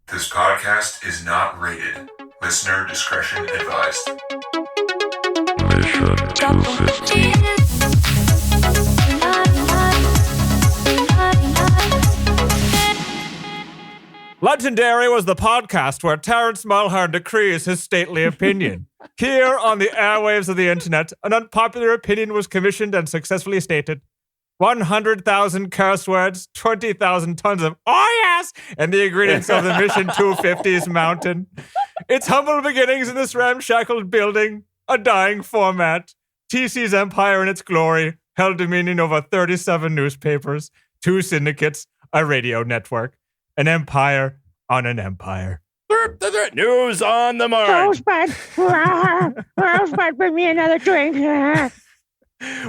This podcast is not rated. Listener discretion advised. Mission to 15. Legendary was the podcast where Terrence Mulhern decrees his stately opinion. Here on the airwaves of the internet, an unpopular opinion was commissioned and successfully stated. 100,000 curse words, 20,000 tons of oh yes, and the ingredients of the Mission 250's mountain. Its humble beginnings in this ramshackled building, a dying format. TC's empire in its glory held dominion over 37 newspapers, 2 syndicates, a radio network. An empire on an empire. News on the march. Rosebud, bring me another drink.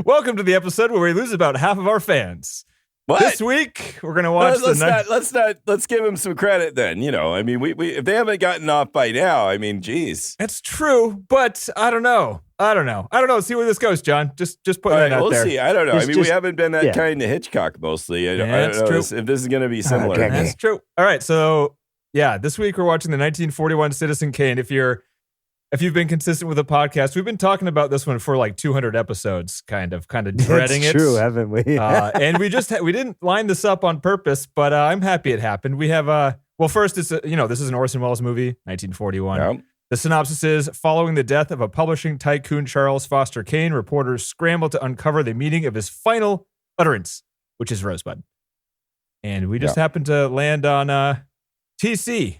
Welcome to the episode where we lose about half of our fans. What? This week, we're going to watch let's give them some credit then. You know, I mean, we if they haven't gotten off by now, I mean, geez. It's true, but I don't know. See where this goes, John. Just putting it out we'll there. See. I don't know. We haven't been that kind to Hitchcock mostly. I don't know true. if this is going to be similar. That's true. All right, so yeah, this week we're watching the 1941 Citizen Kane. If you've been consistent with the podcast, we've been talking about this one for like 200 episodes, kind of dreading it. That's true, haven't we? And we didn't line this up on purpose, but I'm happy it happened. We have first it's this is an Orson Wells movie, 1941. Yep. The synopsis is, following the death of a publishing tycoon, Charles Foster Kane, reporters scramble to uncover the meaning of his final utterance, which is Rosebud. And we just happened to land on TC.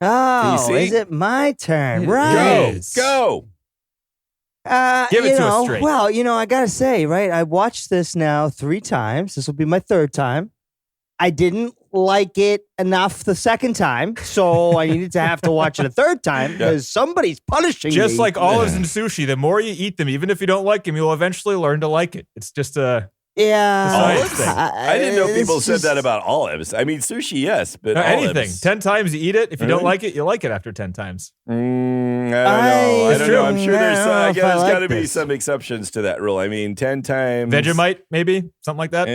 Oh, TC? is it my turn? Right. Go. Give it to us straight. Well, I got to say, right, I watched this now 3 times. This will be my 3rd time. I didn't like it enough the 2nd time, so I needed to have to watch it a 3rd time because somebody's punishing me. Just like olives and sushi, the more you eat them, even if you don't like them, you'll eventually learn to like it. It's just a science thing. I didn't know people said that about olives. I mean, sushi, yes, but anything. olives. 10 times you eat it. If you don't like it, you like it after 10 times. I don't know. I'm sure there's got to be some exceptions to that rule. I mean, 10 times. Vegemite, maybe? Something like that?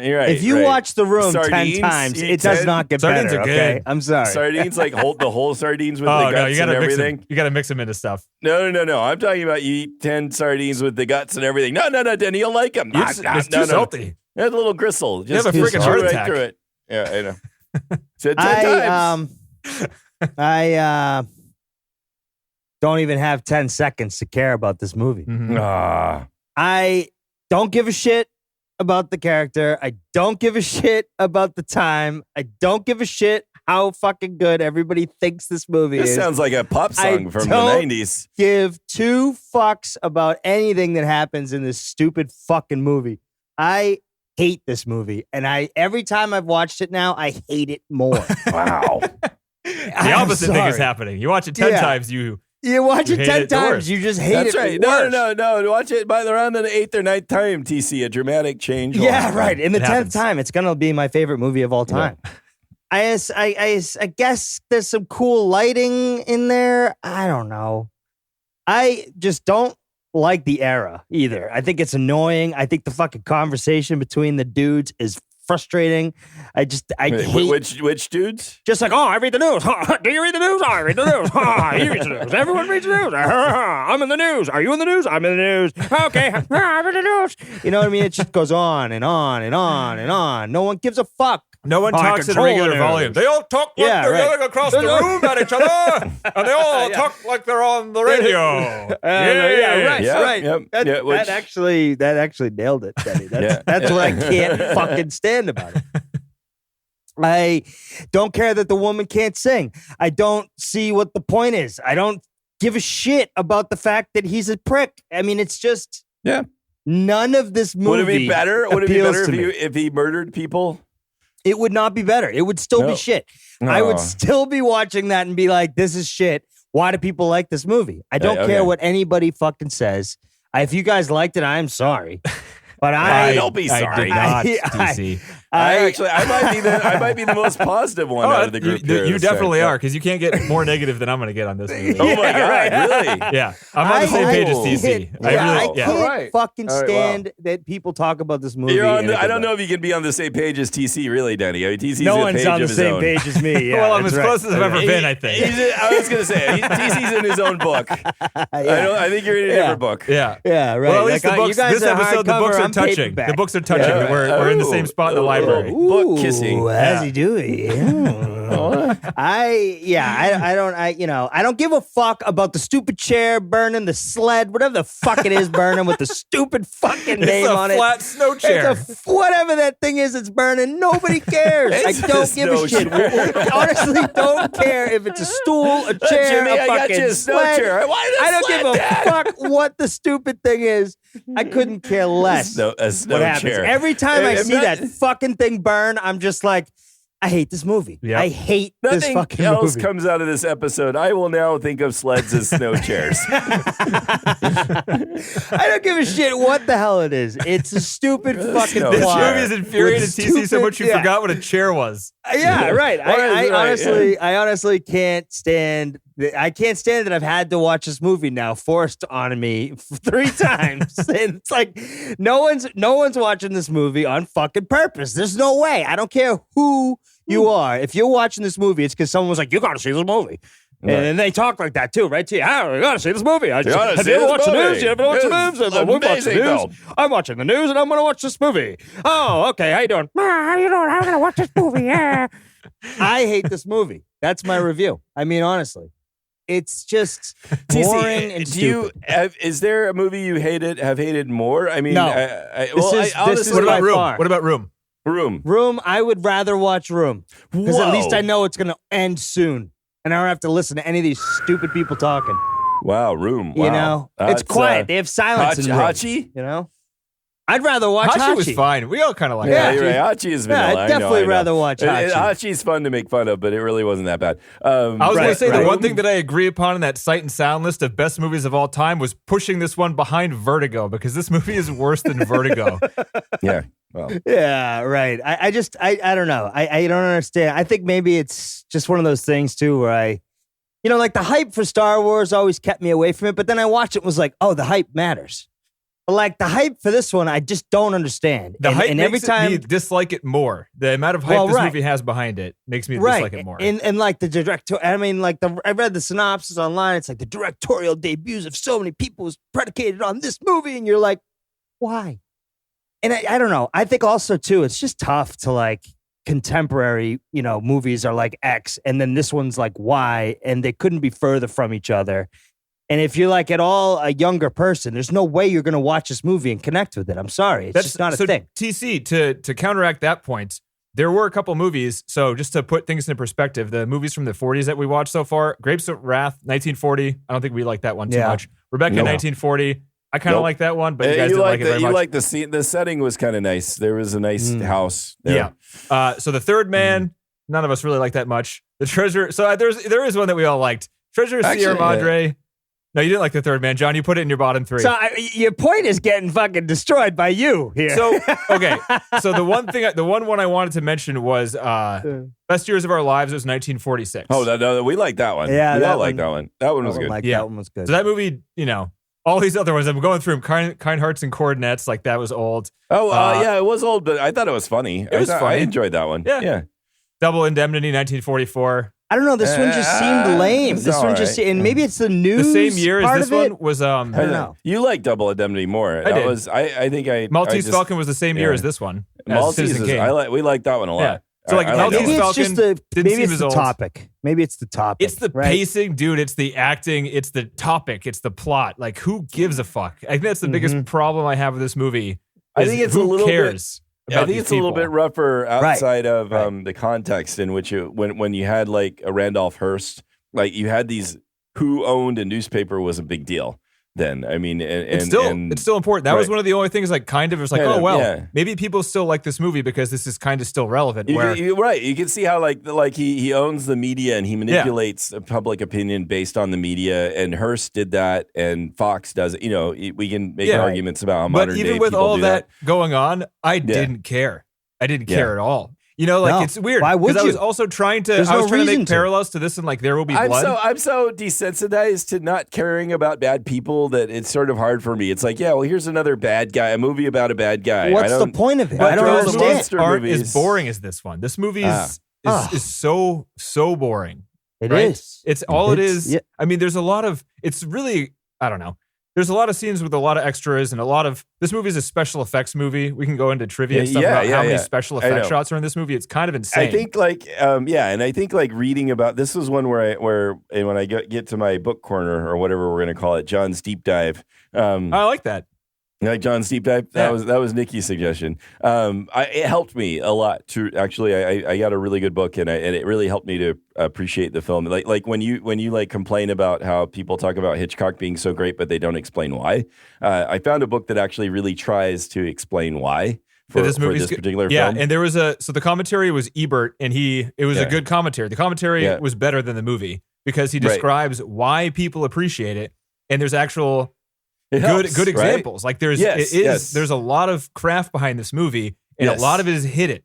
You're right. If you watch The Room Sardines, 10 times, it does not get Sardines better, are good. okay? I'm sorry. Sardines, like the whole sardines with the guts you and everything. You got to mix them into stuff. No. I'm talking about you eat 10 sardines with the guts and everything. No, Denny, you'll like them. It's too salty. It had a little gristle. You have a freaking heart attack. Through it. Yeah, I know. Said 10 times. I don't even have 10 seconds to care about this movie. Mm-hmm. I don't give a shit about the character. I don't give a shit about the time. I don't give a shit how fucking good everybody thinks this movie is. This sounds like a pop song from the 90s. Give 2 fucks about anything that happens in this stupid fucking movie. I hate this movie, and every time I've watched it now, I hate it more. Wow. The opposite thing is happening. You watch it 10 times, you watch it 10 it times, you just hate That's it. right. Worse. No. Watch it by around the 8th or 9th time, TC. A dramatic change. Yeah, right. In the 10th happens. time, it's gonna be my favorite movie of all time. Yeah. I guess there's some cool lighting in there. I don't know. I just don't like the era either. I think it's annoying. I think the fucking conversation between the dudes is frustrating. I hate which dudes? just like, I read the news. Do you read the news? I read the news. He reads the news. Everyone reads the news. I'm in the news. Are you in the news? I'm in the news. Okay, I'm in the news. You know what I mean? It just goes on and on and on and on. No one gives a fuck. No one talks at a regular volume. They all talk like they're yelling across the room at each other, and they all talk like they're on the radio. Right. Yep. That actually nailed it, Denny. That's what I can't fucking stand about it. I don't care that the woman can't sing. I don't see what the point is. I don't give a shit about the fact that he's a prick. I mean, it's just none of this movie. Would it be better? Would it be better if he murdered people? It would not be better. It would still be shit. No. I would still be watching that and be like, this is shit. Why do people like this movie? I don't care what anybody fucking says. If you guys liked it, I'm sorry. But don't be sorry. I did not, DC. I might be the most positive one out of the group. You definitely are, because you can't get more negative than I'm going to get on this movie. Oh my God, really? Yeah, I'm on the same page as TC. I can't Alright. fucking Alright, stand that people talk about this movie. I don't know if you can be on the same page as TC, really, Danny. I mean, TC's No a one's page on the of his same own. page as me. Yeah, well, I'm as that's close as I've ever been, I think. I was going to say, TC's in his own book. I think you're in a different book. Yeah. Yeah, right. Well, at least Like, the books, you guys this are episode, the hardcover, books are I'm touching. paperback. The books are touching. Yeah. We're in the same spot in the library. Book kissing. How's he doing? I don't give a fuck about the stupid chair burning, the sled, whatever the fuck it is burning with the stupid fucking name on it. It's a flat snow chair. Whatever that thing is, it's burning. Nobody cares. I don't give a shit. Honestly, don't care if it's a stool, a chair, Jimmy, a I got fucking you a snow sled. chair. Why the I don't sled, give a Dad? fuck what the stupid thing is. I couldn't care less. A snow What happens chair. every time I I'm see not- that fucking thing burn, I'm just like, I hate this movie. Yep. I hate this Nothing fucking else movie. comes out of this episode. I will now think of sleds as snow chairs. I don't give a shit what the hell it is. It's a stupid fucking no This plot. movie has infuriated With TC so much you stupid- forgot what a chair was. Yeah, right. I Right, honestly can't stand. I can't stand that I've had to watch this movie now, forced on me 3 times. And it's like no one's watching this movie on fucking purpose. There's no way. I don't care who you are. If you're watching this movie, it's because someone was like, "You got to see this movie." Right. And then they talk like that too, right? You got to see this movie. gotta Have see you ever this watched the movie. news? You ever watched the It's news? We watch the amazing news. film. I'm watching the news, and I'm going to watch this movie. Oh, okay. How you doing? How you doing? I'm going to watch this movie. Yeah. I hate this movie. That's my review. I mean, honestly, it's just boring and stupid. Is there a movie you have hated more? I mean, No. What is about by Room? far. What about Room? Room? Room, I would rather watch Room. Because at Whoa. least I know it's going to end soon. And I don't have to listen to any of these stupid people talking. Wow, Room. Wow. You know? It's quiet. They have silence in Room. Hachi? You know? I'd rather watch Hachi. Hachi was fine. We all kind of like Yeah, Hachi. you're right. Hachi is vanilla. I'd I know, definitely I know. rather watch Hachi. Hachi's fun to make fun of, but it really wasn't that bad. I was going to Right, say right. the one thing that I agree upon in that Sight and Sound list of best movies of all time was pushing this one behind Vertigo, because this movie is worse than Vertigo. Yeah. Well, Yeah, right. I don't know. I don't understand. I think maybe it's just one of those things too where like the hype for Star Wars always kept me away from it, but then I watched it and was like, oh, the hype matters. But like the hype for this one, I just don't understand. The hype and makes every time me dislike it more. The amount of hype this movie has behind it makes me dislike it more. And like the director, I mean, like I read the synopsis online. It's like the directorial debuts of so many people is predicated on this movie, and you're like, why? And I don't know. I think also too, it's just tough to like contemporary, movies are like X, and then this one's like Y, and they couldn't be further from each other. And if you're like at all a younger person, there's no way you're going to watch this movie and connect with it. I'm sorry. It's just not a thing. TC, to counteract that point, there were a couple movies. So just to put things into perspective, the movies from the 40s that we watched so far, Grapes of Wrath, 1940. I don't think we like that one too much. Rebecca, No. 1940. I kind of like that one, but you guys didn't like it very much. You like the scene. The setting was kind of nice. There was a nice house there. Yeah. So The Third Man, none of us really like that much. The Treasure. So there is one that we all liked. Treasure of Sierra Madre. No, you didn't like The Third Man, John. You put it in your bottom 3. So your point is getting fucking destroyed by you here. So okay, so the one I wanted to mention was Best Years of Our Lives. It was 1946. Oh, no, we like that one. Yeah, we that all like one- that one. That one was good. Yeah. That one was good. So that movie, all these other ones, I'm going through them. Kind Hearts and Coordinates, like that was old. Oh, yeah, it was old, but I thought it was funny. It was I funny. enjoyed that one. Yeah. Double Indemnity, 1944. I don't know. This one just seemed lame. it's This one all just, right. and maybe it's the The news. same year as part this of it. one was I don't know. You like Double Indemnity more. I did. I think I Maltese just, Falcon was the same year yeah. as this one. as Maltese Citizen is, Kane. we like that one a lot. Yeah. So, like, I Maltese that Maybe one. it's just Falcon the didn't maybe seem it's as the old. topic. Maybe it's the topic. It's the right? pacing, dude. It's the acting. It's the topic. It's the plot. Like, who gives a fuck? I think that's the biggest problem I have with this movie. I is think it's who a little cares about I think these it's a little people. bit rougher outside of Right. the context in which when you had like a Randolph Hearst, like you had these who owned a newspaper was a big deal then. I mean, It's still important. That was right. one of the only things like kind of it was like, Yeah, oh well, yeah. maybe people still like this movie because this is kind of still relevant. You're right. You can see how like he owns the media and he manipulates public opinion based on the media. And Hearst did that, and Fox does it. We can make arguments about how but modern even day with people all do that going on, I didn't care. I didn't care at all. You know, like No. it's weird. Why would I was you? also trying to. There's I was no trying to reason make to. parallels to this, and like There Will Be Blood. I'm so desensitized to not caring about bad people that it's sort of hard for me. It's like, yeah, well, here's another bad guy, a movie about a bad guy. What's the point of it? But I don't all the understand. ones aren't movies. as boring as this one. This movie is so boring. It right? is. It's all it is. Yeah. I mean, there's a lot of. It's really. I don't know. There's a lot of scenes with a lot of extras and a lot of. This movie is a special effects movie. We can go into trivia and stuff about how many special effect shots are in this movie. It's kind of insane. I think and I think like reading about this was one where when I get to my book corner or whatever we're going to call it, John's deep dive. I like that. Like John's deep dive. That was Nikki's suggestion. It helped me a lot to actually. I got a really good book and it really helped me to appreciate the film. Like when you like complain about how people talk about Hitchcock being so great, but they don't explain why. I found a book that actually really tries to explain why. For this particular film. Yeah, and there was the commentary was Ebert, and it was a good commentary. The commentary was better than the movie because he describes why people appreciate it, and there's actual good examples. Like there's a lot of craft behind this movie, and a lot of it is hidden,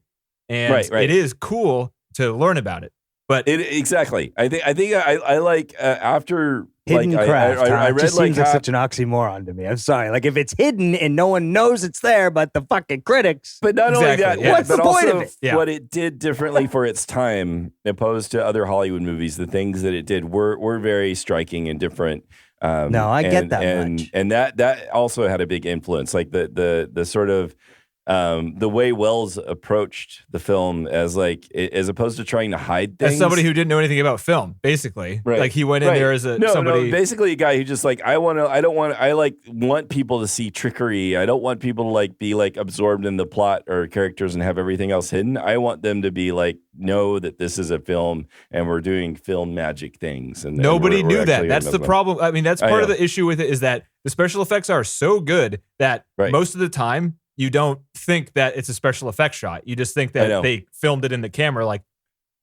and it is cool to learn about it. But exactly, I think I like after. Hidden craft. I read just seems like such an oxymoron to me. I'm sorry. Like if it's hidden and no one knows it's there, but the fucking critics. But not only that, what's the point of it? What it did differently for its time, opposed to other Hollywood movies, the things that it did were very striking and different. No, I get that much. And that also had a big influence, like the sort of. The way Wells approached the film as opposed to trying to hide things. As somebody who didn't know anything about film, basically, like he went in there as somebody. No, basically a guy who just like I want people to see trickery. I don't want people to like be like absorbed in the plot or characters and have everything else hidden. I want them to be like know that this is a film and we're doing film magic things. And nobody knew that. That's the problem. I mean, that's part of the issue with it is that the special effects are so good that most of the time. You don't think that it's a special effects shot. You just think that they filmed it in the camera. Like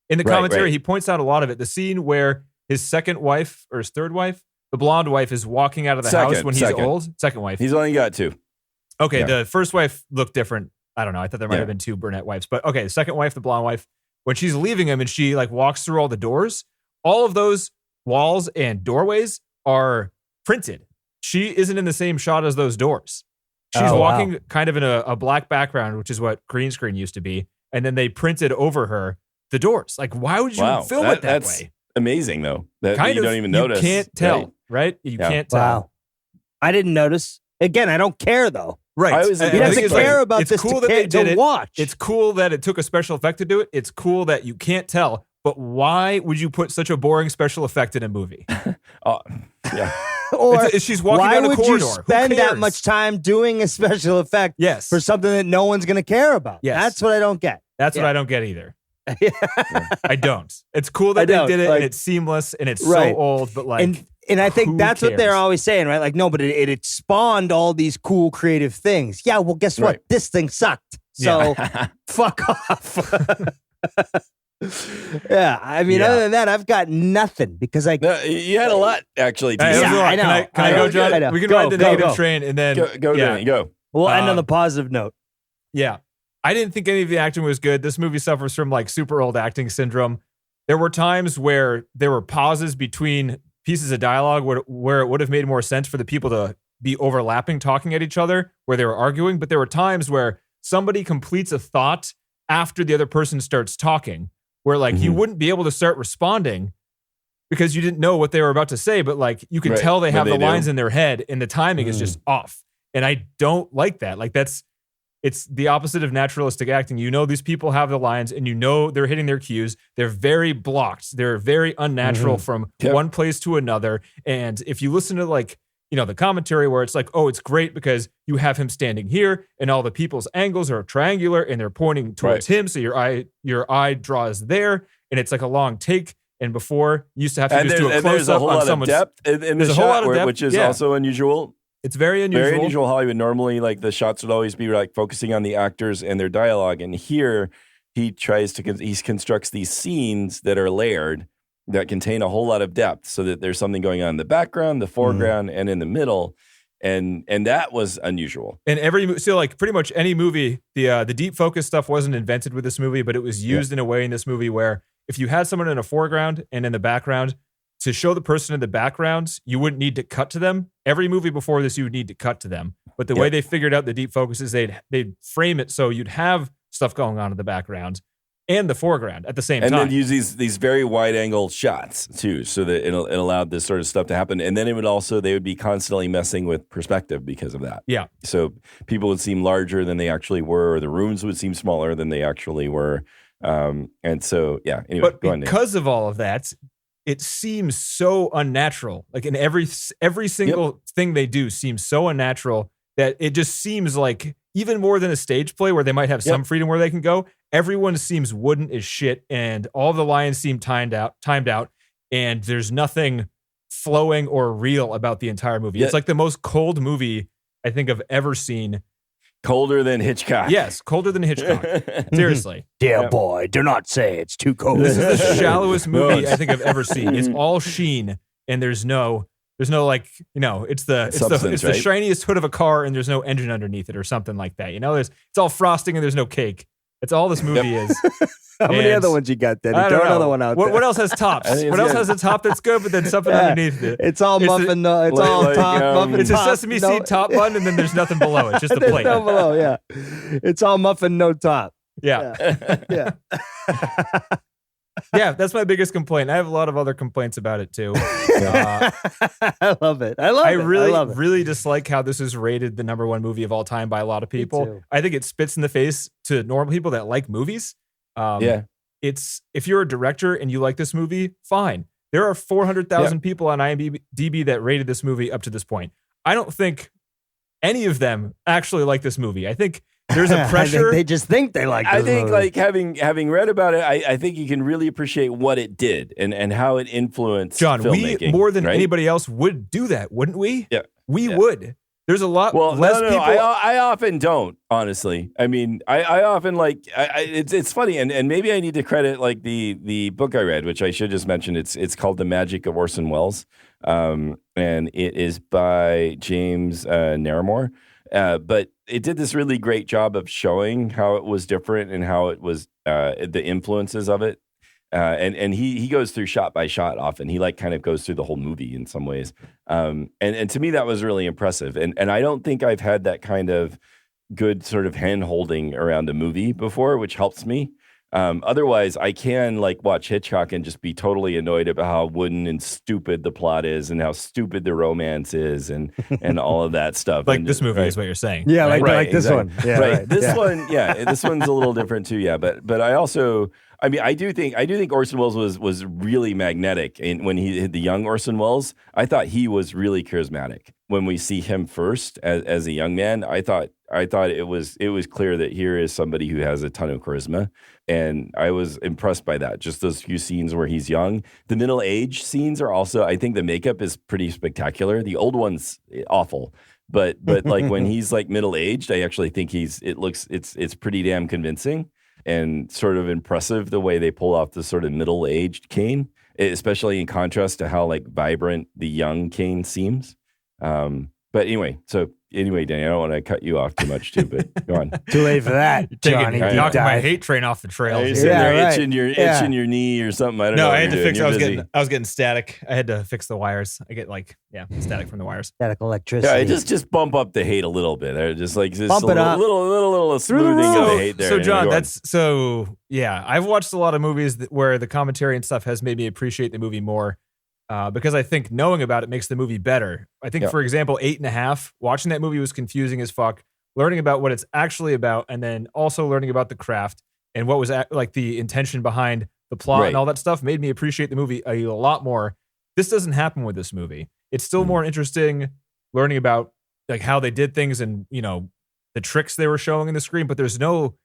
in the commentary, he points out a lot of it. The scene where his second wife or his third wife, the blonde wife, is walking out of the house when he's old. Second wife. He's only got two. Okay, the first wife looked different. I don't know. I thought there might have been two brunette wives. But okay, the second wife, the blonde wife, when she's leaving him and she like walks through all the doors, all of those walls and doorways are printed. She isn't in the same shot as those doors. She's walking kind of in a black background, which is what green screen used to be. And then they printed over her the doors. Like, why would you film it that way? That's amazing, though. That kind you of, don't even notice. You can't tell, right? You can't tell. Wow. I didn't notice. Again, I don't care, though. Right. He doesn't care about this cool that they did it. Watch. It's cool that it took a special effect to do it. It's cool that you can't tell. But why would you put such a boring special effect in a movie? Yeah. Or she's walking why down the would corridor. you spend that much time doing a special effect for something that no one's going to care about? Yes. That's what I don't get. That's what I don't get either. I don't. It's cool that they did it and it's seamless and it's so old, but like... And I think that's what they're always saying, right? Like, no, but it spawned all these cool creative things. Yeah, well, guess what? This thing sucked. So fuck off. Yeah, I mean, other than that, I've got nothing because you had a lot actually. I know. Can I go, John? We can ride the negative train and then go. We'll end on the positive note. Yeah, I didn't think any of the acting was good. This movie suffers from like super old acting syndrome. There were times where there were pauses between pieces of dialogue where it would have made more sense for the people to be overlapping, talking at each other, where they were arguing. But there were times where somebody completes a thought after the other person starts talking. Where like you wouldn't be able to start responding because you didn't know what they were about to say, but like you could tell they have the lines in their head and the timing is just off. And I don't like that. Like it's the opposite of naturalistic acting. You know these people have the lines and you know they're hitting their cues. They're very blocked. They're very unnatural from one place to another. And if you listen to like, you know, the commentary where it's like, oh, it's great because you have him standing here and all the people's angles are triangular and they're pointing towards him. So your eye draws there and it's like a long take. And before you used to have to just do a close up on someone's depth in the shot, which is also unusual. It's very unusual. Very unusual Hollywood. Normally, like the shots would always be like focusing on the actors and their dialogue. And here he constructs these scenes that are layered that contain a whole lot of depth so that there's something going on in the background, the foreground, and in the middle. And that was unusual. And so like pretty much any movie, the deep focus stuff wasn't invented with this movie, but it was used in a way in this movie where if you had someone in a foreground and in the background, to show the person in the background, you wouldn't need to cut to them. Every movie before this, you would need to cut to them. But the way they figured out the deep focus is they'd frame it so you'd have stuff going on in the background and the foreground at the same time. And then use these very wide angle shots too, so that it allowed this sort of stuff to happen. And then they would be constantly messing with perspective because of that. Yeah. So people would seem larger than they actually were, or the rooms would seem smaller than they actually were. And so, yeah. Anyway, but because of all of that, it seems so unnatural. Like in every single thing they do seems so unnatural that it just seems like even more than a stage play where they might have some freedom where they can go. Everyone seems wooden as shit, and all the lines seem timed out, and there's nothing flowing or real about the entire movie. Yeah. It's like the most cold movie I think I've ever seen. Colder than Hitchcock. Yes, colder than Hitchcock. Seriously. Dear boy, do not say it's too cold. This is the shallowest movie I think I've ever seen. It's all sheen, and there's no like, it's the shiniest hood of a car, and there's no engine underneath it or something like that. It's all frosting and there's no cake. That's all this movie is. How many other ones you got, Denny? I don't Throw know. another one out there. What else has tops? What else has a top that's good, but then something underneath it? It's all muffin. It's all like, top. Muffin It's top, a sesame seed top bun, and then there's nothing below it. Just a There's plate. no below, yeah. It's all muffin, no top. Yeah. Yeah. Yeah, that's my biggest complaint. I have a lot of other complaints about it too. I love it. I really dislike how this is rated the number one movie of all time by a lot of people. too. I think it spits in the face to normal people that like movies. It's if you're a director and you like this movie, fine. There are 400,000 people on IMDb that rated this movie up to this point. I don't think any of them actually like this movie. I think there's a pressure. They just think they like this I think movie. like having read about it, I think you can really appreciate what it did and how it influenced John, we filmmaking, more than right? anybody else would do that, wouldn't we? Yeah. We would. There's a lot less people. I often don't, honestly. I mean, I often it's funny, and maybe I need to credit like the book I read, which I should just mention. It's called The Magic of Orson Welles, and it is by James Naramore. But it did this really great job of showing how it was different and how it was the influences of it. And he goes through shot by shot often. He like kind of goes through the whole movie in some ways. And to me, that was really impressive. And I don't think I've had that kind of good sort of hand holding around a movie before, which helps me. Otherwise, I can like watch Hitchcock and just be totally annoyed about how wooden and stupid the plot is and how stupid the romance is and all of that stuff. Like and, this movie right. is what you're saying. Yeah, right? like this exactly. one. Yeah, right. This one, this one's a little different too. Yeah, but I also, I mean, I do think Orson Welles was really magnetic. And when he hit the young Orson Welles, I thought he was really charismatic. When we see him first as a young man, I thought it was clear that here is somebody who has a ton of charisma, and I was impressed by that. Just those few scenes where he's young. The middle age scenes are also, I think the makeup is pretty spectacular. The old one's awful, but like when he's like middle aged, I actually think it's pretty damn convincing and sort of impressive the way they pull off the sort of middle aged Kane, especially in contrast to how like vibrant the young Kane seems. But anyway, Danny, I don't want to cut you off too much too, but go on. Too late for that, Johnny. You're deep knocking my dive. hate train off the trail. You're sitting there right. itching your knee or something. I don't know. No, what I had you're to fix. doing. I was getting static. I had to fix the wires. I get static from the wires. Static electricity. Yeah, just bump up the hate a little bit. Just like just Bump a it up. little smoothing of the hate there. So Anyway, John, go on. I've watched a lot of movies where the commentary and stuff has made me appreciate the movie more. Because I think knowing about it makes the movie better. I think, for example, 8.5, watching that movie was confusing as fuck. Learning about what it's actually about, and then also learning about the craft and what was like the intention behind the plot and all that stuff made me appreciate the movie a lot more. This doesn't happen with this movie. It's still more interesting learning about like how they did things and the tricks they were showing in the screen, but there's no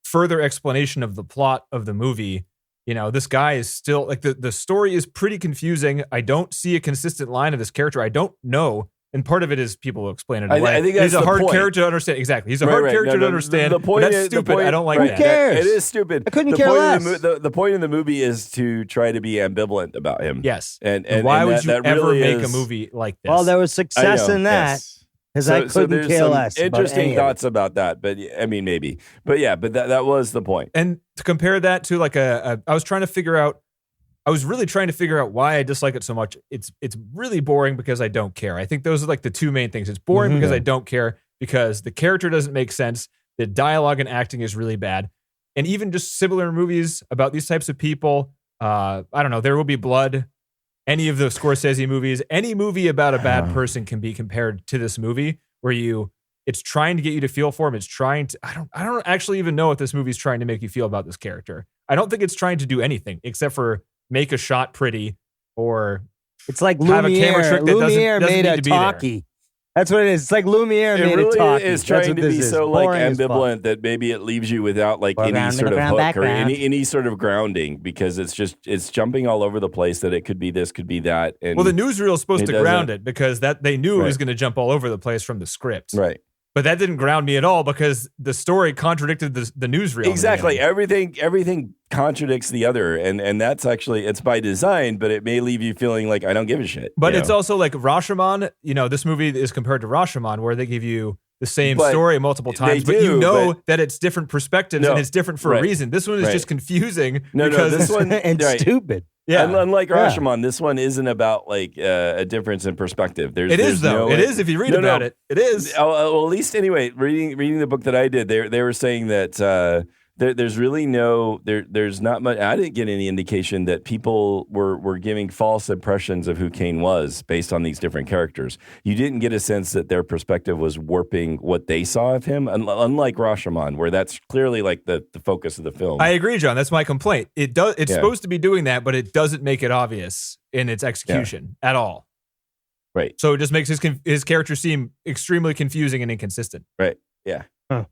further explanation of the plot of the movie. This guy is still like the story is pretty confusing. I don't see a consistent line of this character. I don't know. And part of it is people will explain it away. I think that's he's a the hard point. character to understand. Exactly. He's a hard character to understand. The point that's is, stupid. I don't like right. that. Who cares? It is stupid. I couldn't the care point less. Of the point of the movie is to try to be ambivalent about him. Yes. And why would that you ever really make is, a movie like this? Well, there was success I know, in that. yes. Because I couldn't there's care some less. about interesting any of it. thoughts about that, but I mean, maybe. But yeah, but that was the point. And to compare that to like I was really trying to figure out why I dislike it so much. It's really boring because I don't care. I think those are like the two main things. It's boring because I don't care, because the character doesn't make sense. The dialogue and acting is really bad. And even just similar movies about these types of people, I don't know, There Will Be Blood, any of the Scorsese movies, any movie about a bad person can be compared to this movie where it's trying to get you to feel for him. It's trying to, I don't actually even know what this movie's trying to make you feel about this character. I don't think it's trying to do anything except for make a shot pretty or It's like have a camera Lumiere. trick that Lumiere doesn't made need a to be there. talkie. That's what it is. It's like Lumiere It made really a talkie. is That's trying what to this be is. so like Boring as fuck. ambivalent that maybe it leaves you without like any Foreground, sort of background, hook or background. any sort of grounding, because it's jumping all over the place that it could be this, could be that. And Well, the newsreel is supposed It to ground doesn't- it because that they knew it was Right. going to jump all over the place from the script. right. But that didn't ground me at all because the story contradicted the newsreel. Exactly. Everything contradicts the other, and that's actually, it's by design, but it may leave you feeling like I don't give a shit. But you it's know? also like Rashomon. This movie is compared to Rashomon, where they give you the same But story multiple times, they but you do, know but- that it's different perspectives No, and it's different for a right, reason. This one is right. just confusing No, because this one and right. stupid. yeah, Unlike Yeah. Rashomon, this one isn't about like a difference in perspective. it is though. It is if you read about it. It is. Well, at least anyway, reading the book that I did, they were saying that there's really there's not much. I didn't get any indication that people were giving false impressions of who Kane was based on these different characters. You didn't get a sense that their perspective was warping what they saw of him, unlike Rashomon, where that's clearly like the focus of the film. I agree, John. That's my complaint. It's Yeah. supposed to be doing that, but it doesn't make it obvious in its execution at all. Right. So it just makes his character seem extremely confusing and inconsistent. Right. Yeah. Huh.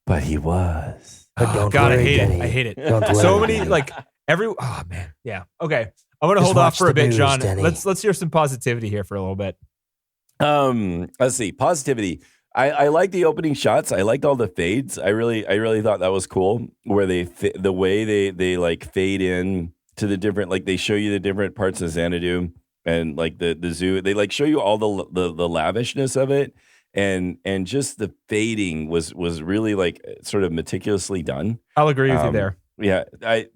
But he was. But don't God, I worry, hate Denny. it. I hate it. Don't worry, So many Denny. oh man, yeah. Okay, I'm gonna Just hold off watch for a the bit, news, John. Denny. Let's hear some positivity here for a little bit. Let's see. Positivity. I like the opening shots. I liked all the fades. I really thought that was cool. Where the way they like fade in to the different, like they show you the different parts of Xanadu and like the zoo. They like show you all the lavishness of it, and just the fading was really like sort of meticulously done. I'll agree with you there. Yeah,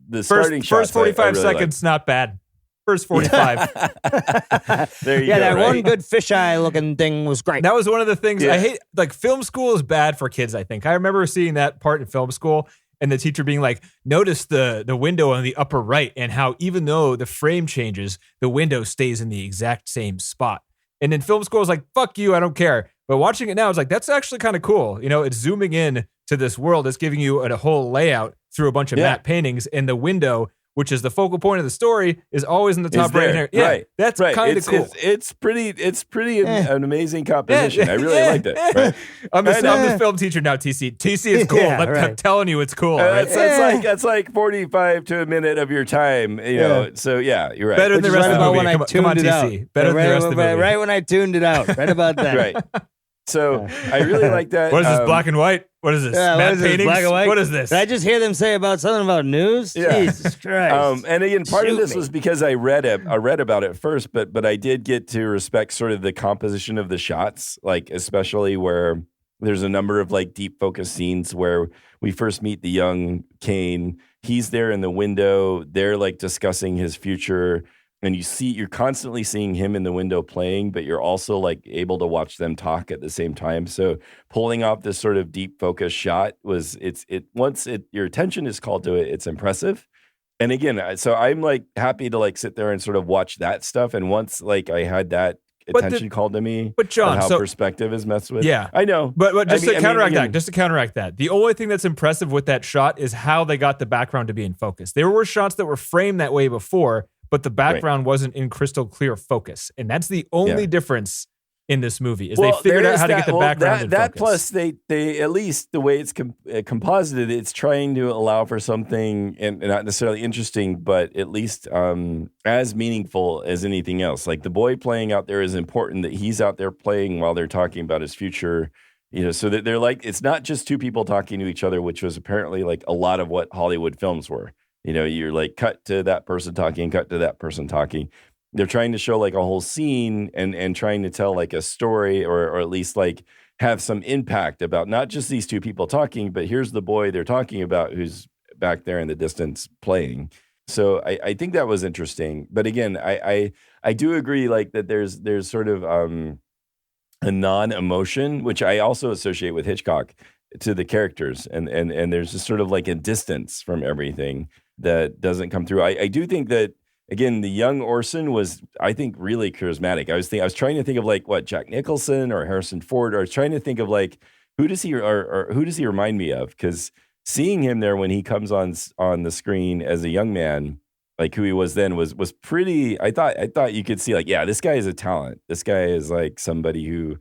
the starting First shots, I 45 really seconds, not bad. First 45. There you Yeah, go. that right? one good fisheye looking thing was great. That was one of the things Yeah. I hate. Like film school is bad for kids. I think I remember seeing that part in film school, and the teacher being like, "Notice the window on the upper right, and how even though the frame changes, the window stays in the exact same spot." And in film school, I was like, "Fuck you, I don't care." But watching it now, it's like that's actually kind of cool. It's zooming in to this world. It's giving you a whole layout through a bunch of matte paintings, and the window, which is the focal point of the story, is always in the top right here. Yeah, right. that's right. kind of cool. It's pretty an amazing composition. I really liked it. Right? I'm the film teacher now, TC. TC is cool. Yeah, I'm right. telling you, it's cool. Right? That's like 45 to a minute of your time. So yeah, you're right. Better than Which the is rest right of the about movie. when I Come on, tuned it TC. out. Better than the right, rest of the movie. right when I tuned it out. Right about that. right. So I really like that. What is this, black and white? What is this? Yeah, Matte what is this, paintings? black and white? What is this? Did I just hear them say about something about news? Yeah. Jesus Christ. And again, part of Shoot this me. was because I read about it first, but I did get to respect sort of the composition of the shots, like especially where there's a number of like deep focus scenes where we first meet the young Kane. He's there in the window. They're like discussing his future. And you're constantly seeing him in the window playing, but you're also like able to watch them talk at the same time. So pulling off this sort of deep focus shot once your attention is called to it, it's impressive. And again, so I'm like happy to like sit there and sort of watch that stuff. And once like I had that attention called to me, but John, of how so perspective is messed with. Yeah. I know. But just to counteract again, that, the only thing that's impressive with that shot is how they got the background to be in focus. There were shots that were framed that way before, but the background wasn't in crystal clear focus. And that's the only difference in this movie is they figured out how to get the background in that focus. Plus, they at least the way it's composited, it's trying to allow for something and not necessarily interesting, but at least as meaningful as anything else. Like the boy playing out there is important that he's out there playing while they're talking about his future. So that they're like, it's not just two people talking to each other, which was apparently like a lot of what Hollywood films were. You're like cut to that person talking, cut to that person talking. they're trying to show like a whole scene and trying to tell like a story or at least like have some impact about not just these two people talking, but here's the boy they're talking about who's back there in the distance playing. So I think that was interesting. But again, I do agree like that there's sort of a non-emotion, which I also associate with Hitchcock, to the characters. And there's just sort of like a distance from everything that doesn't come through. I do think that, again, the young Orson was, I think, really charismatic. I was trying to think of like what, Jack Nicholson or Harrison Ford, or I was trying to think of like who does he remind me of? Because seeing him there when he comes on the screen as a young man, like who he was then, was pretty. I thought you could see like, yeah, this guy is a talent. This guy is like somebody who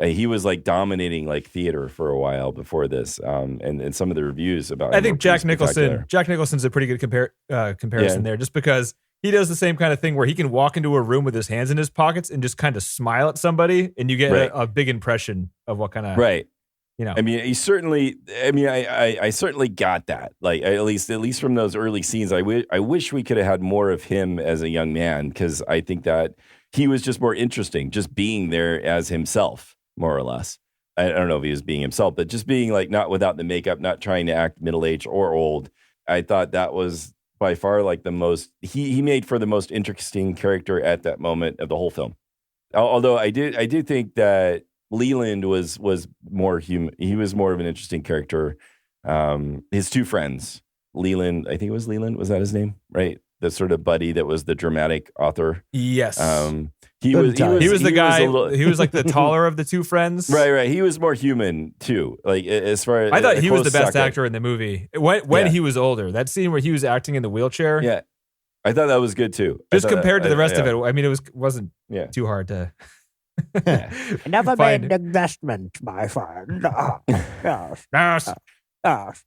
he was like dominating like theater for a while before this. And some of the reviews about I think Jack Nicholson's a pretty good comparison there, just because he does the same kind of thing where he can walk into a room with his hands in his pockets and just kind of smile at somebody, and you get a big impression of what kind of You know, I mean, I certainly got that. Like at least from those early scenes, I wish we could have had more of him as a young man, because I think that he was just more interesting, just being there as himself, more or less. I don't know if he was being himself, but just being like not without the makeup, not trying to act middle-aged or old. I thought that was by far like the most he made for the most interesting character at that moment of the whole film. Although I do think that Leland was more human. He was more of an interesting character. His two friends, Leland, I think it was Leland. Was that his name? Right. The sort of buddy that was the dramatic author. Yes. He was the guy. He was like the taller of the two friends. Right. He was more human too. Like as far as I thought he was the best actor in the movie when he was older. That scene where he was acting in the wheelchair. Yeah. I thought that was good too. Just compared to the rest of it, I mean, it wasn't too hard to. I never made an investment, my friend. Yes.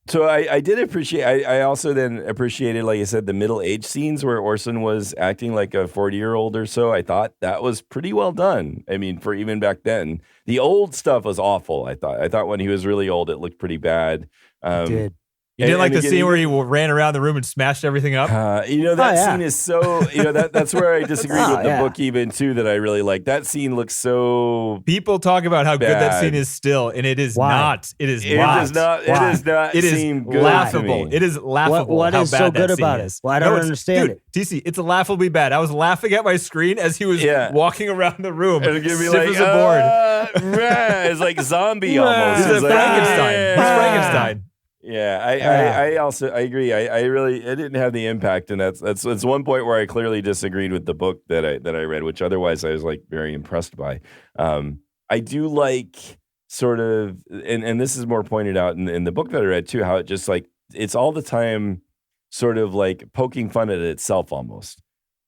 So I did appreciate. I also then appreciated, like I said, the middle age scenes where Orson was acting like a 40-year-old or so. I thought that was pretty well done. I mean, for even back then, the old stuff was awful. I thought when he was really old, it looked pretty bad. It did. You didn't like the scene where he ran around the room and smashed everything up? That scene is so, that's where I disagreed with the book even too, that I really like. That scene looks so People talk about how bad. good that scene is still, and it is not. It is not. It does not It is seem good laughable. to me. It is laughable. What how is bad so that good scene about is. it? Well, I don't understand it. TC, it's laughably bad. I was laughing at my screen as he was walking around the room. It'll give me stiff as a board. It's like zombie almost. He's Frankenstein. He's Frankenstein. Yeah, I agree. I didn't have the impact, and that's one point where I clearly disagreed with the book that I read, which otherwise I was like very impressed by. I do like sort of, and this is more pointed out in the book that I read too, how it just like it's all the time sort of like poking fun at itself almost.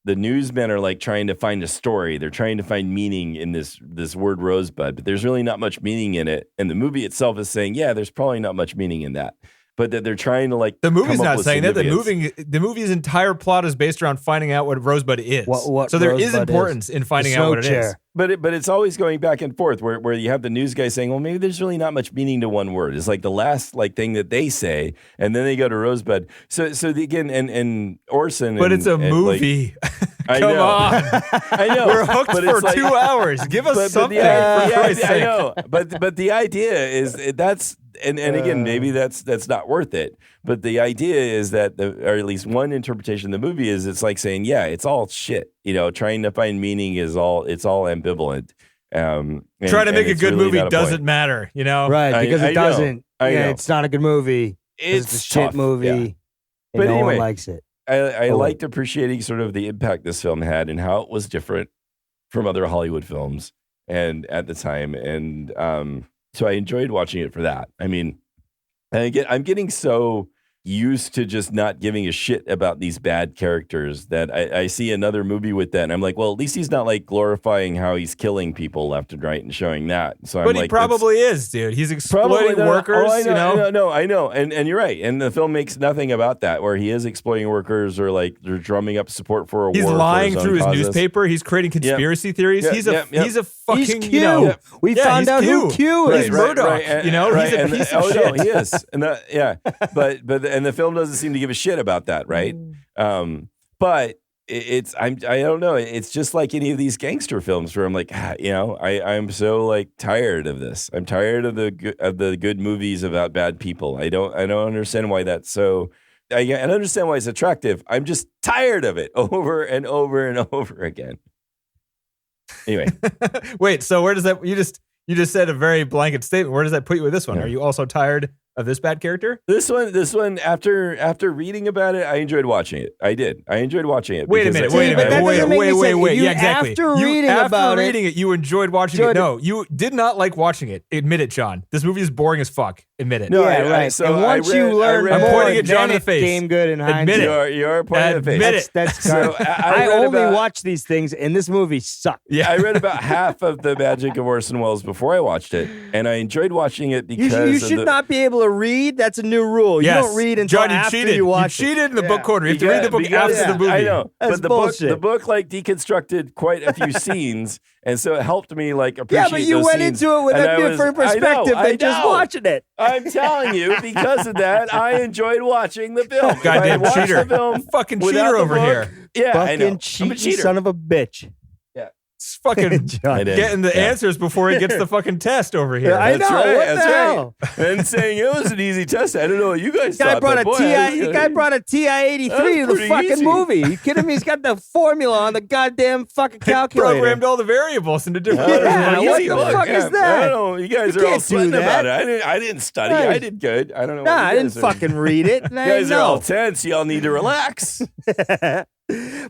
The newsmen are like trying to find a story. They're trying to find meaning in this word rosebud, but there's really not much meaning in it. And the movie itself is saying, yeah, there's probably not much meaning in that. But that they're trying to like the movie's come up not with saying that. significance. The movie's entire plot is based around finding out what rosebud is. So there is importance in finding out what it is. But it's always going back and forth where you have the news guy saying, well, maybe there's really not much meaning to one word. It's like the last like thing that they say, and then they go to rosebud. So again, and Orson. But it's a movie. Like, Come on. I know. We're hooked for 2 hours. Give us something. I know. But the idea is that's and again, maybe that's not worth it. But the idea is that or at least one interpretation of the movie is it's like saying, yeah, it's all shit. Trying to find meaning it's all ambivalent. Trying to make a good movie doesn't matter, Right, because it doesn't. I know. It's not a good movie. It's a shit movie. Yeah. But no anyway, one likes it. I liked appreciating sort of the impact this film had and how it was different from other Hollywood films and at the time. And so I enjoyed watching it for that. I mean, I'm getting so used to just not giving a shit about these bad characters that I see another movie with that and I'm like, well, at least he's not like glorifying how he's killing people left and right and showing that. So but he probably is, dude. He's exploiting workers. I know. And you're right. And the film makes nothing about that, where he is exploiting workers or like they're drumming up support for a war. He's lying through his newspaper. He's creating conspiracy theories. He's a fucking Q. We found out who Q is. He's Murdoch. He's a piece of shit. No, he is. And but the film doesn't seem to give a shit about that, right? But I don't know. It's just like any of these gangster films where I'm like, I'm so like tired of this. I'm tired of the good movies about bad people. I don't understand why that's so. I understand why it's attractive. I'm just tired of it over and over and over again. Anyway, wait. So where does that? You just said a very blanket statement. Where does that put you with this one? Are you also tired of this bad character? This one. After reading about it, I enjoyed watching it. I did. I enjoyed watching it. Wait a minute. Wait. Yeah, exactly. After reading it, you enjoyed watching it. No, you did not like watching it. Admit it, John. This movie is boring as fuck. Admit it. No, right. So and once you learn I'm more, pointing at John in the face. Came good in hindsight. Admit it. You're pointing at the face. Admit it. That's so I only watch these things, and this movie sucked. Yeah, I read about half of the magic of Orson Welles before I watched it, and I enjoyed watching it because you should not be able to read. That's a new rule. Yes. You don't read until John, after cheated. you watch You cheated in the book corner. You have to read the book after the movie. I know, That's but bullshit. the book like deconstructed quite a few scenes, and so it helped me like appreciate. Yeah, but you those went scenes. into it with a different perspective than just watching it. I'm telling you, because of that, I enjoyed watching the film. Goddamn cheater! Fucking cheater over here. Yeah, I know. Fucking cheating son of a bitch. It's fucking getting the answers before he gets the fucking test over here. I know. That's right. What the hell? And saying it was an easy test. I don't know what you guys The guy thought. brought but boy, the guy brought a TI-83 to the fucking easy. movie. You kidding me? He's got the formula on the goddamn fucking calculator. Programmed all the variables into different letters. Yeah, what Easy the look. fuck is that? I don't know. You guys You are all can't do sweating about that. it. I didn't study. Right. I did good. I don't know. Nah, what I you didn't guys fucking read it. You guys are all tense. Y'all need to relax.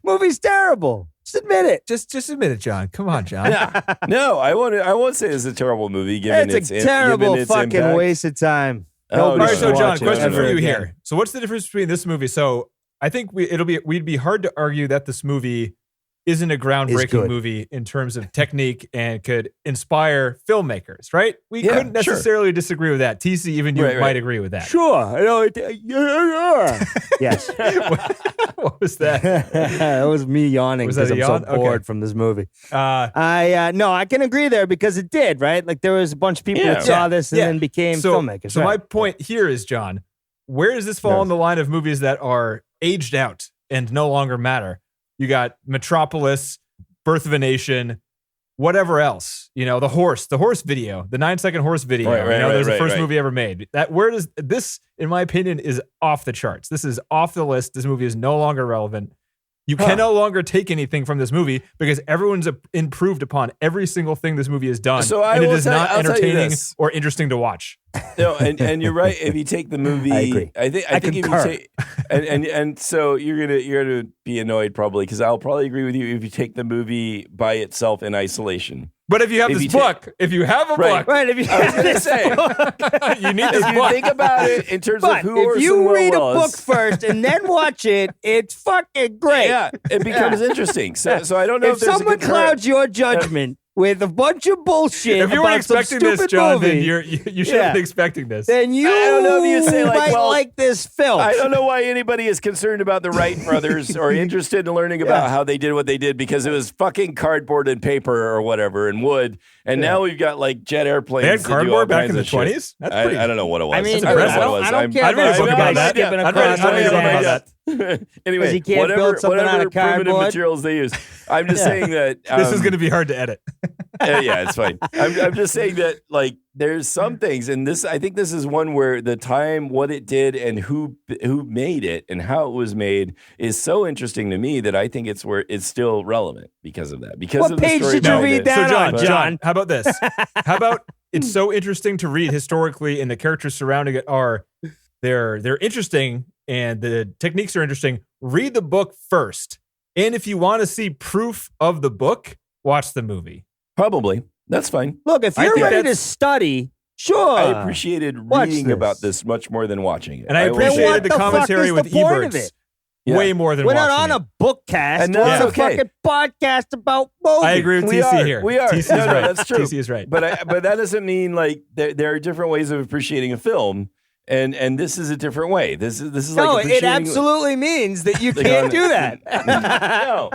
Movie's terrible. Just admit it. Just admit it, John. Come on, John. No, I won't say it's a terrible movie. Given It's its a terrible given its fucking impact. waste of time. Oh, All Nobody right, so should John, watch it question for ever you again. here. So, what's the difference between this movie? So, I think we'd be hard to argue that this movie isn't a groundbreaking good. movie in terms of technique and could inspire filmmekers, right? We Yeah, couldn't sure. necessarily disagree with that. TC, even you Right. might agree with that. Sure. I know yes. What was that? That was me yawning Was that because a I'm yawn? so bored Okay. from this movie. No, I can agree there because it did, right? Like there was a bunch of people Yeah. that saw this and then became filmmakers. So my right. point here is, John, where does this fall in the line of movies that are aged out and no longer matter? You got Metropolis, Birth of a Nation, whatever else. You know, the horse video, the 9-second horse video. There's the first movie ever made. Where does this, in my opinion, is off the charts. This is off the list. This movie is no longer relevant. You can no longer take anything from this movie because everyone's improved upon every single thing this movie has done. So and it will is tell- not I'll tell you entertaining this. or interesting to watch. No, and you're right. If you take the movie, I agree. I think if you concur. take, and so you're gonna be annoyed probably because I'll probably agree with you if you take the movie by itself in isolation. But if you have this book, if you have a book, Right, if you I was gonna say, you need this if you book. think about it in terms but of who if Orson you Welles read a was, book first and then watch it, it's fucking great. yeah, it becomes interesting. So I don't know If if there's someone a good clouds your judgment with a bunch of bullshit If you weren't about some expecting this, stupid John, movie, then you should have been expecting this. then you I don't know if you'd say, like, might well, like this film. I don't know why anybody is concerned about the Wright brothers or interested in learning about how they did what they did because it was fucking cardboard and paper or whatever and wood. And now we've got like jet airplanes. They had to do cardboard all back kinds in the of shit. 20s? That's pretty. I don't know what it was. I mean, That's I impressive. don't care I'd read a about book some about guy that. skipping I'd read across a book about that. Anyway, he can't build something out of whatever primitive cardboard. materials they use. I'm just saying that This is going to be hard to edit. yeah, it's fine. I'm just saying that like there's some things, and this I think this is one where the time, what it did, and who made it, and how it was made is so interesting to me that I think it's still relevant because of that. Because What of the page story did you behind read it. that So on, John? how about this? How about it's so interesting to read historically, and the characters surrounding it they're interesting, and the techniques are interesting. Read the book first, and if you want to see proof of the book, watch the movie. Probably that's fine. Look, if I you're think ready to that's- study, sure. I appreciated watch reading this. about this much more than watching it. And I will Then say appreciated what the the fuck commentary is with the point of Eberts it? Yeah. way more than We're watching not on it. a book cast. And We're that's on a okay. fucking podcast about movies. I agree with We TC are. here. We are. TC is No, no, right. that's true. TC is right. But that doesn't mean like there are different ways of appreciating a film, and this is a different way. This is like No, it appreciating- absolutely means that you Like can't on- do that. No.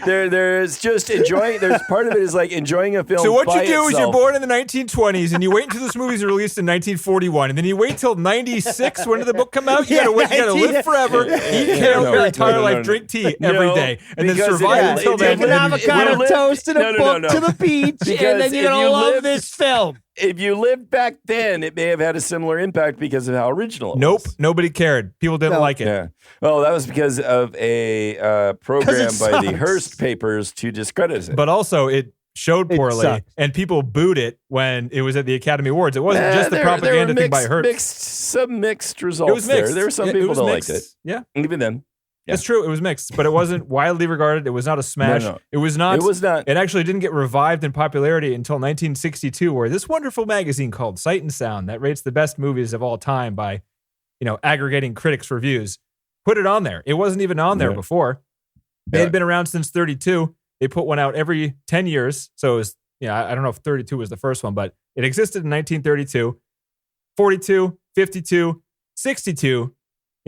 There's just enjoying. There's part of it is like enjoying a film. So what by you do is you're itself. born in the 1920s and you wait until this movie's released in 1941, and then you wait till 96. When did the book come out? You gotta wait. You gotta live forever, eat kale your entire life, drink tea every day, and then because survive until then. Take an avocado toast and a book to the beach, Because and then you're if gonna you love live- this film. If you lived back then, it may have had a similar impact because of how original it Nope, was. nobody cared. People didn't like it. Yeah. Well, that was because of a program it by the sucks. Hearst papers to discredit it. But also, it showed It poorly, sucks. and people booed it when it was at the Academy Awards. It wasn't just the there propaganda were thing by Hearst. Some mixed results It was mixed. there. There were some It people was that mixed. liked it. Yeah, Even then. Yeah. it's true. It was mixed, but it wasn't widely regarded. It was not a smash. No. It was not. It was not. It actually didn't get revived in popularity until 1962, where this wonderful magazine called Sight and Sound, that rates the best movies of all time by, aggregating critics' reviews, put it on there. It wasn't even on there Yeah. before. They Yeah. had been around since 32. They put one out every 10 years. So it was, I don't know if 32 was the first one, but it existed in 1932, 42, 52, 62,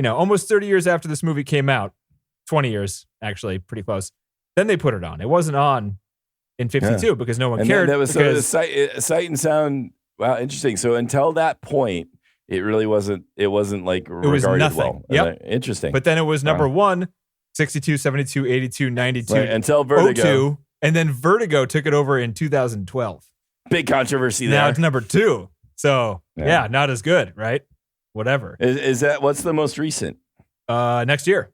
almost 30 years after this movie came out, 20 years, actually, pretty close. Then they put it on. It wasn't on in 52 because no one And cared. that was because, sight and sound. Wow, interesting. So until that point, it really wasn't. It wasn't like was regarded nothing. well. Yep. Interesting. but then it was number one, 62, 72, 82, 92, Right, until Vertigo, 02, and then Vertigo took it over in 2012. big controversy Now there. it's number 2. So, Yeah. not as good, right? Whatever. Is that what's the most recent? Next year.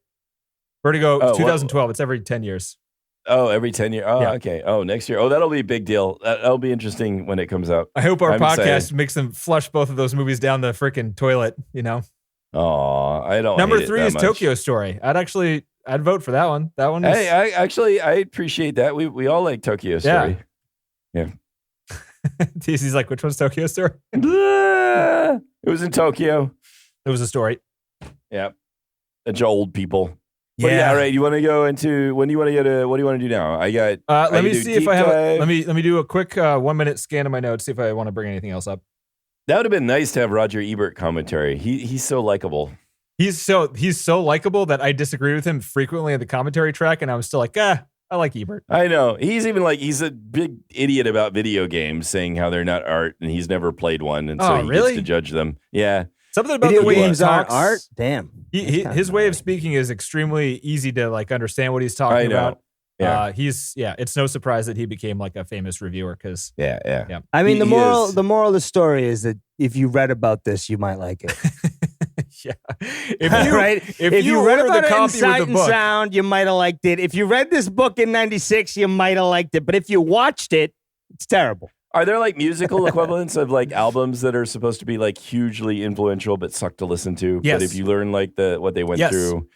Vertigo, Oh, 2012. It's every 10 years. Oh, every 10 years. Oh, Yeah. okay. Oh, next year. Oh, that'll be a big deal. That'll be interesting when it comes out. I hope our I'm podcast excited. makes them flush both of those movies down the freaking toilet, Oh, I don't. Number hate it 3 that is much. Tokyo Story. I'd vote for that one. That one is, Hey, I appreciate that. We all like Tokyo Story. TC's like, which one's Tokyo Story? It was in Tokyo. It was a story. Yeah, a bunch of old people. But yeah, all right. You want to go into when do you want to get a? What do you want to do now? I got. Let me do see if deep I have. dive. Let me do a quick 1 minute scan of my notes. See if I want to bring anything else up. That would have been nice to have Roger Ebert commentary. He's so likable. He's so likable that I disagree with him frequently at the commentary track, and I'm still like, I like Ebert. I know. He's even like he's a big idiot about video games, saying how they're not art, and he's never played one, and so Oh, he really? gets to judge them. Yeah. Something about Video the way he games aren't talks. art. Damn. His way of speaking is extremely easy to like understand what he's talking I know. about. Yeah. It's no surprise that he became like a famous reviewer because Yeah. I mean, He the moral is. the moral of the story is that if you read about this, you might like it. if you right? if you read order about the it in copy Sight with the and book, Sound, you might have liked it. If you read this book in '96, you might have liked it. But if you watched it, it's terrible. Are there like musical equivalents of like albums that are supposed to be like hugely influential but suck to listen to? Yes. But if you learn like what they went Yes. through,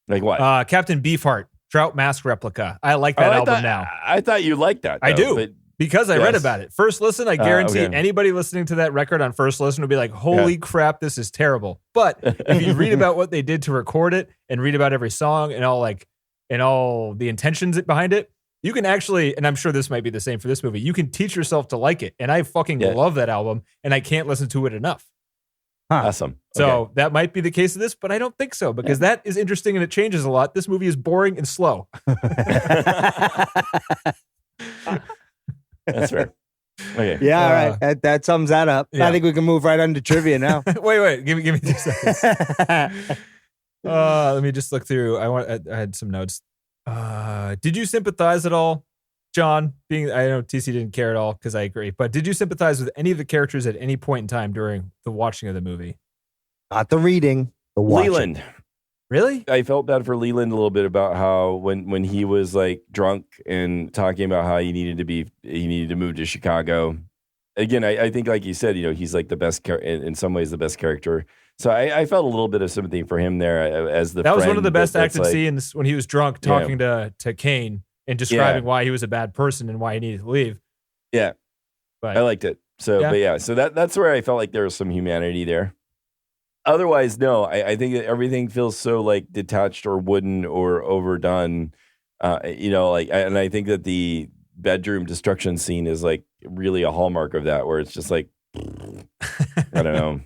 like what? Captain Beefheart, Trout Mask Replica. I like that album now. I thought you liked that. I though, do. but Because I read Yes. about it. First listen, I guarantee okay. anybody listening to that record on first listen will be like, holy crap, this is terrible. But if you read about what they did to record it and read about every song and all the intentions behind it, you can actually, and I'm sure this might be the same for this movie, you can teach yourself to like it. And I fucking Yeah. love that album and I can't listen to it enough. awesome. So Okay. that might be the case of this, but I don't think so because that is interesting and it changes a lot. This movie is boring and slow. That's fair. Okay. Yeah, all right. That sums that up. yeah. I think we can move right on to trivia now. wait, give me 2 seconds. Let me just look through. I had some notes. Did you sympathize at all, John? I know TC didn't care at all because I agree. But did you sympathize with any of the characters at any point in time during the watching of the movie? Not the reading, the watching. Leland. Really? I felt bad for Leland a little bit about how when he was like drunk and talking about how he needed to move to Chicago. Again, I think like you said, he's like the best in some ways the best character. So I felt a little bit of sympathy for him there as the That was one of friend the best that's acted like- scenes when he was drunk talking to Kane and describing why he was a bad person and why he needed to leave. Yeah, But I liked it. So, so that's where I felt like there was some humanity there. Otherwise, no, I think that everything feels so like detached or wooden or overdone. And I think that the bedroom destruction scene is like really a hallmark of that, where it's just like, I don't know.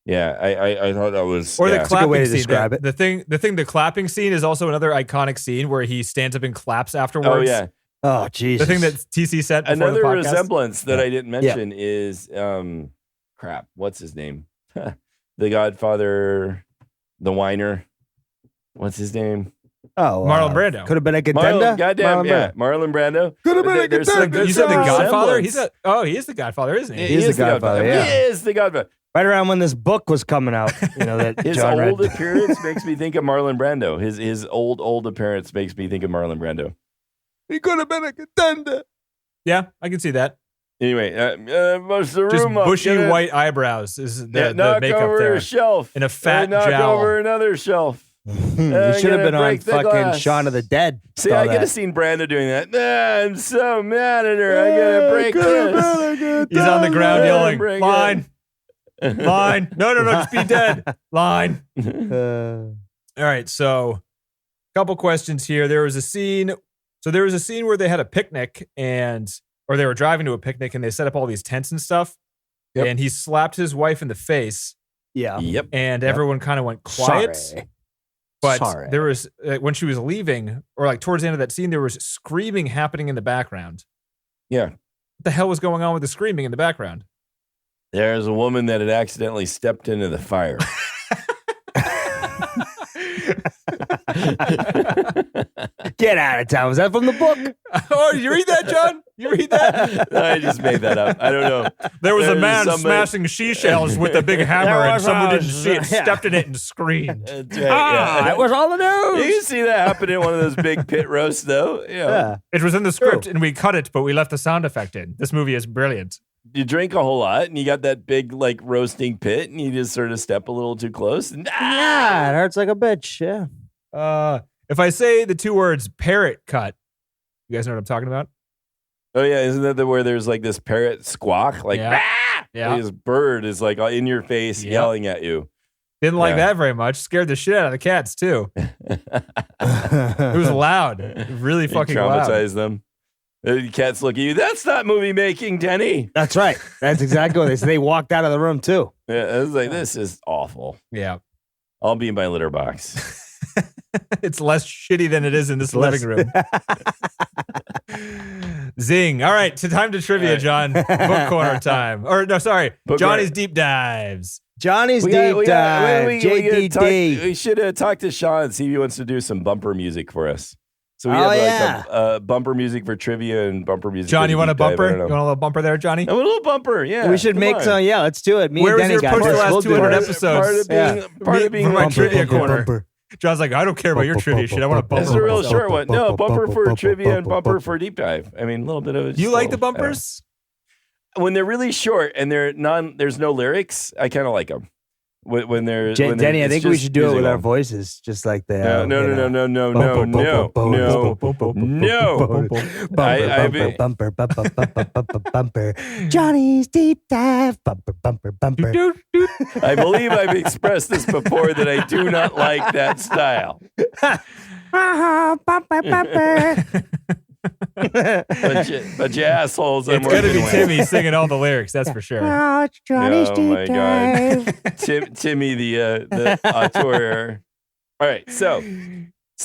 Yeah, I thought that was Or yeah. the That's a good clapping way to scene. describe it. The clapping scene is also another iconic scene where he stands up and claps afterwards. Oh yeah. Oh, Jesus. The thing that TC sent before Another the podcast. resemblance that Yeah. I didn't mention is crap. What's his name? The Godfather, the whiner. What's his name? Oh, Marlon Brando. Could have been a contender. Goddamn, yeah, Marlon Brando. Could have been a There's some- contender. there's You said the some Godfather? resemblance. He is the Godfather, isn't he? He is the Godfather, yeah. He is the Godfather. Right around when this book was coming out, that His John old read. appearance makes me think of Marlon Brando. His old appearance makes me think of Marlon Brando. He could have been a contender. Yeah, I can see that. Anyway, what's the Just room up? bushy Get it? white eyebrows is the knock makeup over there. a shelf. And a fat knock jowl. over another shelf. He should have gonna been on break the fucking glass. Shaun of the Dead. See, All I could that. have seen Brando doing that. I'm so mad at her. I'm gonna break this. He's on the ground yelling, Bring line, line. No, just be dead. Line. Uh, All right, so a couple questions here. There was a scene where they had a picnic or they were driving to a picnic and they set up all these tents and stuff. Yep. And he slapped his wife in the face yeah. Yep. and everyone kind of went quiet. Sorry. But Sorry. there was, when she was leaving, or like towards the end of that scene, there was screaming happening in the background. Yeah. What the hell was going on with the screaming in the background? There's a woman that had accidentally stepped into the fire. Get out of town. Was that from the book? Oh, you read that, John? You read that? I just made that up. I don't know. There was a There's man somebody- smashing seashells with a big hammer, There and was someone a- didn't see it, yeah. stepped in it, and screamed. That's right, yeah. It was all the news. You can see that happen in one of those big pit roasts, though. You know, Yeah. It was in the script, True. and we cut it, but we left the sound effect in. This movie is brilliant. you drink a whole lot, and you got that big like roasting pit, and you just sort of step a little too close. And, Yeah, it hurts like a bitch. Yeah. If I say the two words parrot cut, you guys know what I'm talking about? Oh yeah, isn't that where there's like this parrot squawk, like Yeah. "Ah!" Yeah. This bird is like in your face Yep. yelling at you. Didn't like Yeah. that very much. Scared the shit out of the cats, too. It was loud. Really You fucking loud. traumatize them. The cats look at you. That's not movie making, Denny. That's right. That's exactly what they said. They walked out of the room too. Yeah, I was like, this is awful. Yeah. I'll be in my litter box. It's less shitty than it is in this Less- living room. Zing. All right. Time to trivia, All right. John. Book corner time. Or no, sorry. Book Johnny's corner. deep dives. Johnny's We deep gotta- dive. we gotta JDD. we should talk to Sean, see if he wants to do some bumper music for us. So we Oh, have yeah. like a bumper music for trivia and bumper music. John, for the you want a deep dive. bumper? I You don't want a know. little bumper there, Johnny? A little bumper, yeah. We should come make on. some. Yeah, let's do it. Me Where and was Denny your got push the this. last We'll do 200 it. episodes? Part of being, Yeah. part of being For my bumper. trivia corner. John's like, I don't care about your trivia shit. I want a bumper. This is a real myself. short one. No, bumper for trivia and bumper for deep dive. I mean, a little bit of. You like the I don't know. bumpers? When they're really short and there's no lyrics, I kind of like them. When they're when Denny, I it's think we just should do it with our musical. voices, just like they No, are. no, you no, know. no, no, no, no, no, no. Bumper, bumper, bumper, bumper, bumper, bumper. Johnny's deep dive. Bumper, bumper, bumper. I believe I've expressed this before that I do not like that style. Bumper, bumper. But you assholes, I'm It's going to working be with. Timmy singing all the lyrics, that's for sure. Oh, it's Johnny's Oh, deep my dive. God. Timmy, the auteur. All right, so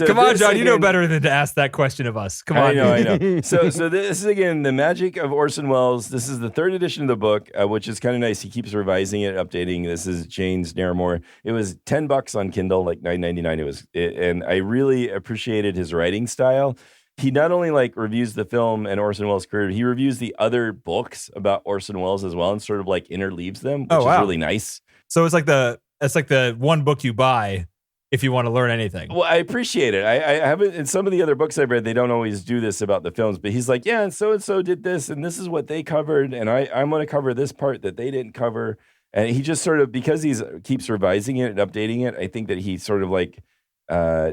Come on, this John. You know again- better than to ask that question of us. Come on. I know. So this is again the magic of Orson Welles. This is the third edition of the book, which is kind of nice. He keeps revising it, updating. This is Jane's Naramore. It was $10 on Kindle, like $9.99. And I really appreciated his writing style. He not only like reviews the film and Orson Welles' career, he reviews the other books about Orson Welles as well, and sort of like interleaves them, which Oh, wow. is really nice. So it's like the one book you buy if you want to learn anything. Well, I appreciate it. I haven't, in some of the other books I've read, they don't always do this about the films, but he's like, yeah, and so did this, and this is what they covered, and I'm going to cover this part that they didn't cover. And he just sort of, because he keeps revising it and updating it, I think that he sort of like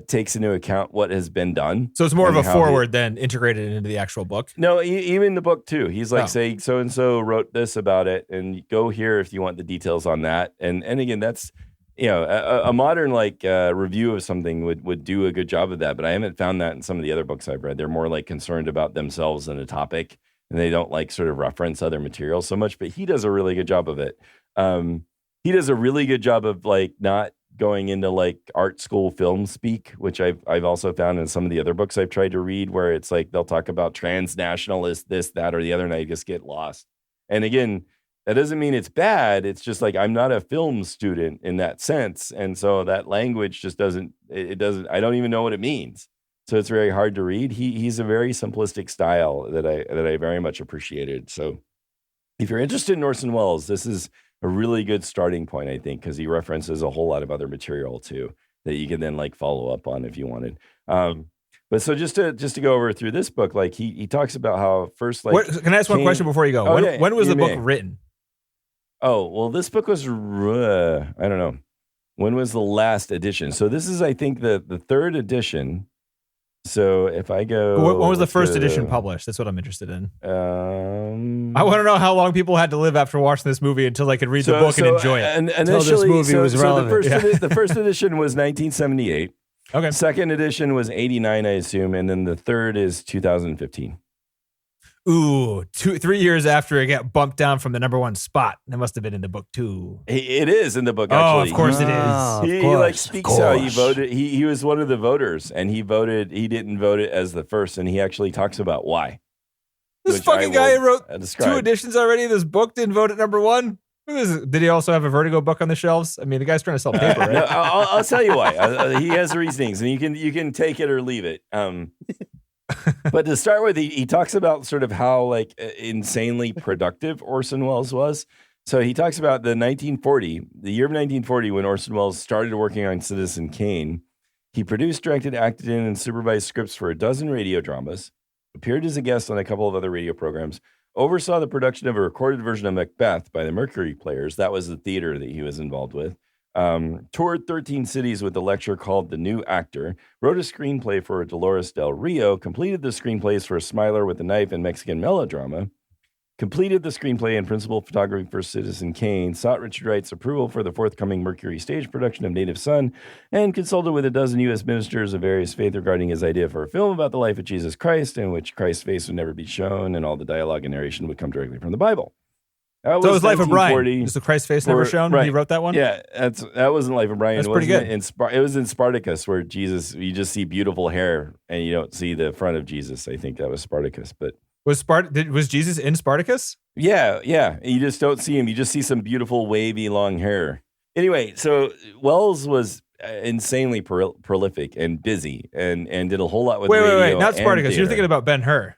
takes into account what has been done. So it's more of and a how he- forward than integrated into the actual book. No, even the book too. He's like Oh. saying so and so wrote this about it, and go here if you want the details on that. And again, that's a modern like review of something would do a good job of that. But I haven't found that in some of the other books I've read. They're more like concerned about themselves and a topic, and they don't like sort of reference other material so much. But he does a really good job of it. he does a really good job of like not going into like art school film speak, which I've also found in some of the other books I've tried to read, where it's like they'll talk about transnationalist, this, that, or the other, and I just get lost. And again, that doesn't mean it's bad. It's just like I'm not a film student in that sense, and so that language just doesn't. It doesn't. I don't even know what it means. So it's very hard to read. He's a very simplistic style that I very much appreciated. So if you're interested in Orson Welles, this is a really good starting point, I think, because he references a whole lot of other material too that you can then like follow up on if you wanted. But so just to go over through this book, like he talks about how first like can I ask one question before you go? When was the book written? Oh, well, this book was I don't know. When was the last edition? So this is, I think, the third edition. So if I go, when was the first edition published? That's what I'm interested in. I want to know how long people had to live after watching this movie until they could read the book and enjoy it. And initially, this movie was relevant. The first edition was 1978. Okay. Second edition was 89, I assume, and then the third is 2015. Ooh, 3 years after it got bumped down from the number one spot. That must have been in the book too. It is in the book, actually. Oh, of course it is. He like speaks how he voted. He was one of the voters, and he didn't vote it as the first, and he actually talks about why. This fucking guy who wrote 2 editions already of this book didn't vote at number one. Did he also have a Vertigo book on the shelves? I mean, the guy's trying to sell paper, right? No, I'll tell you why. He has reasonings, and you can take it or leave it. But to start with, he talks about sort of how like insanely productive Orson Welles was. So he talks about the year of 1940, when Orson Welles started working on Citizen Kane. He produced, directed, acted in, and supervised scripts for a dozen radio dramas, appeared as a guest on a couple of other radio programs, oversaw the production of a recorded version of Macbeth by the Mercury Players. That was the theater that he was involved with. Toured 13 cities with a lecture called The New Actor, wrote a screenplay for Dolores Del Rio, completed the screenplays for Smiler with a Knife and Mexican Melodrama, completed the screenplay and principal photography for Citizen Kane, sought Richard Wright's approval for the forthcoming Mercury stage production of Native Son, and consulted with a dozen U.S. ministers of various faith regarding his idea for a film about the life of Jesus Christ, in which Christ's face would never be shown and all the dialogue and narration would come directly from the Bible. So it was Life of Brian. Is the Christ face never shown? Right. He wrote that one? Yeah, that wasn't Life of Brian. That's pretty good. It was in Spartacus, where Jesus, you just see beautiful hair and you don't see the front of Jesus. I think that was Spartacus. But was Jesus in Spartacus? Yeah. You just don't see him. You just see some beautiful, wavy, long hair. Anyway, so Wells was insanely prolific and busy and did a whole lot with radio. Wait. Not Spartacus. You're thinking about Ben-Hur.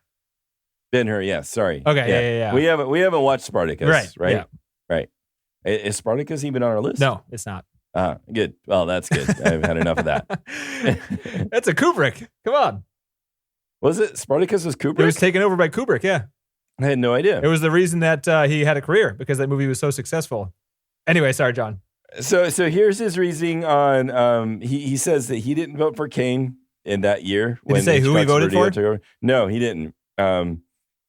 Ben-Hur, yes. Sorry. Okay, yeah. We haven't watched Spartacus, right? Yeah. Right. Is Spartacus even on our list? No, it's not. Good. Well, that's good. I've had enough of that. That's a Kubrick. Come on. Was it Spartacus was Kubrick? It was taken over by Kubrick, yeah. I had no idea. It was the reason that he had a career, because that movie was so successful. Anyway, sorry, John. So here's his reasoning on, he says that he didn't vote for Kane in that year. Did he say who he voted for? No, he didn't.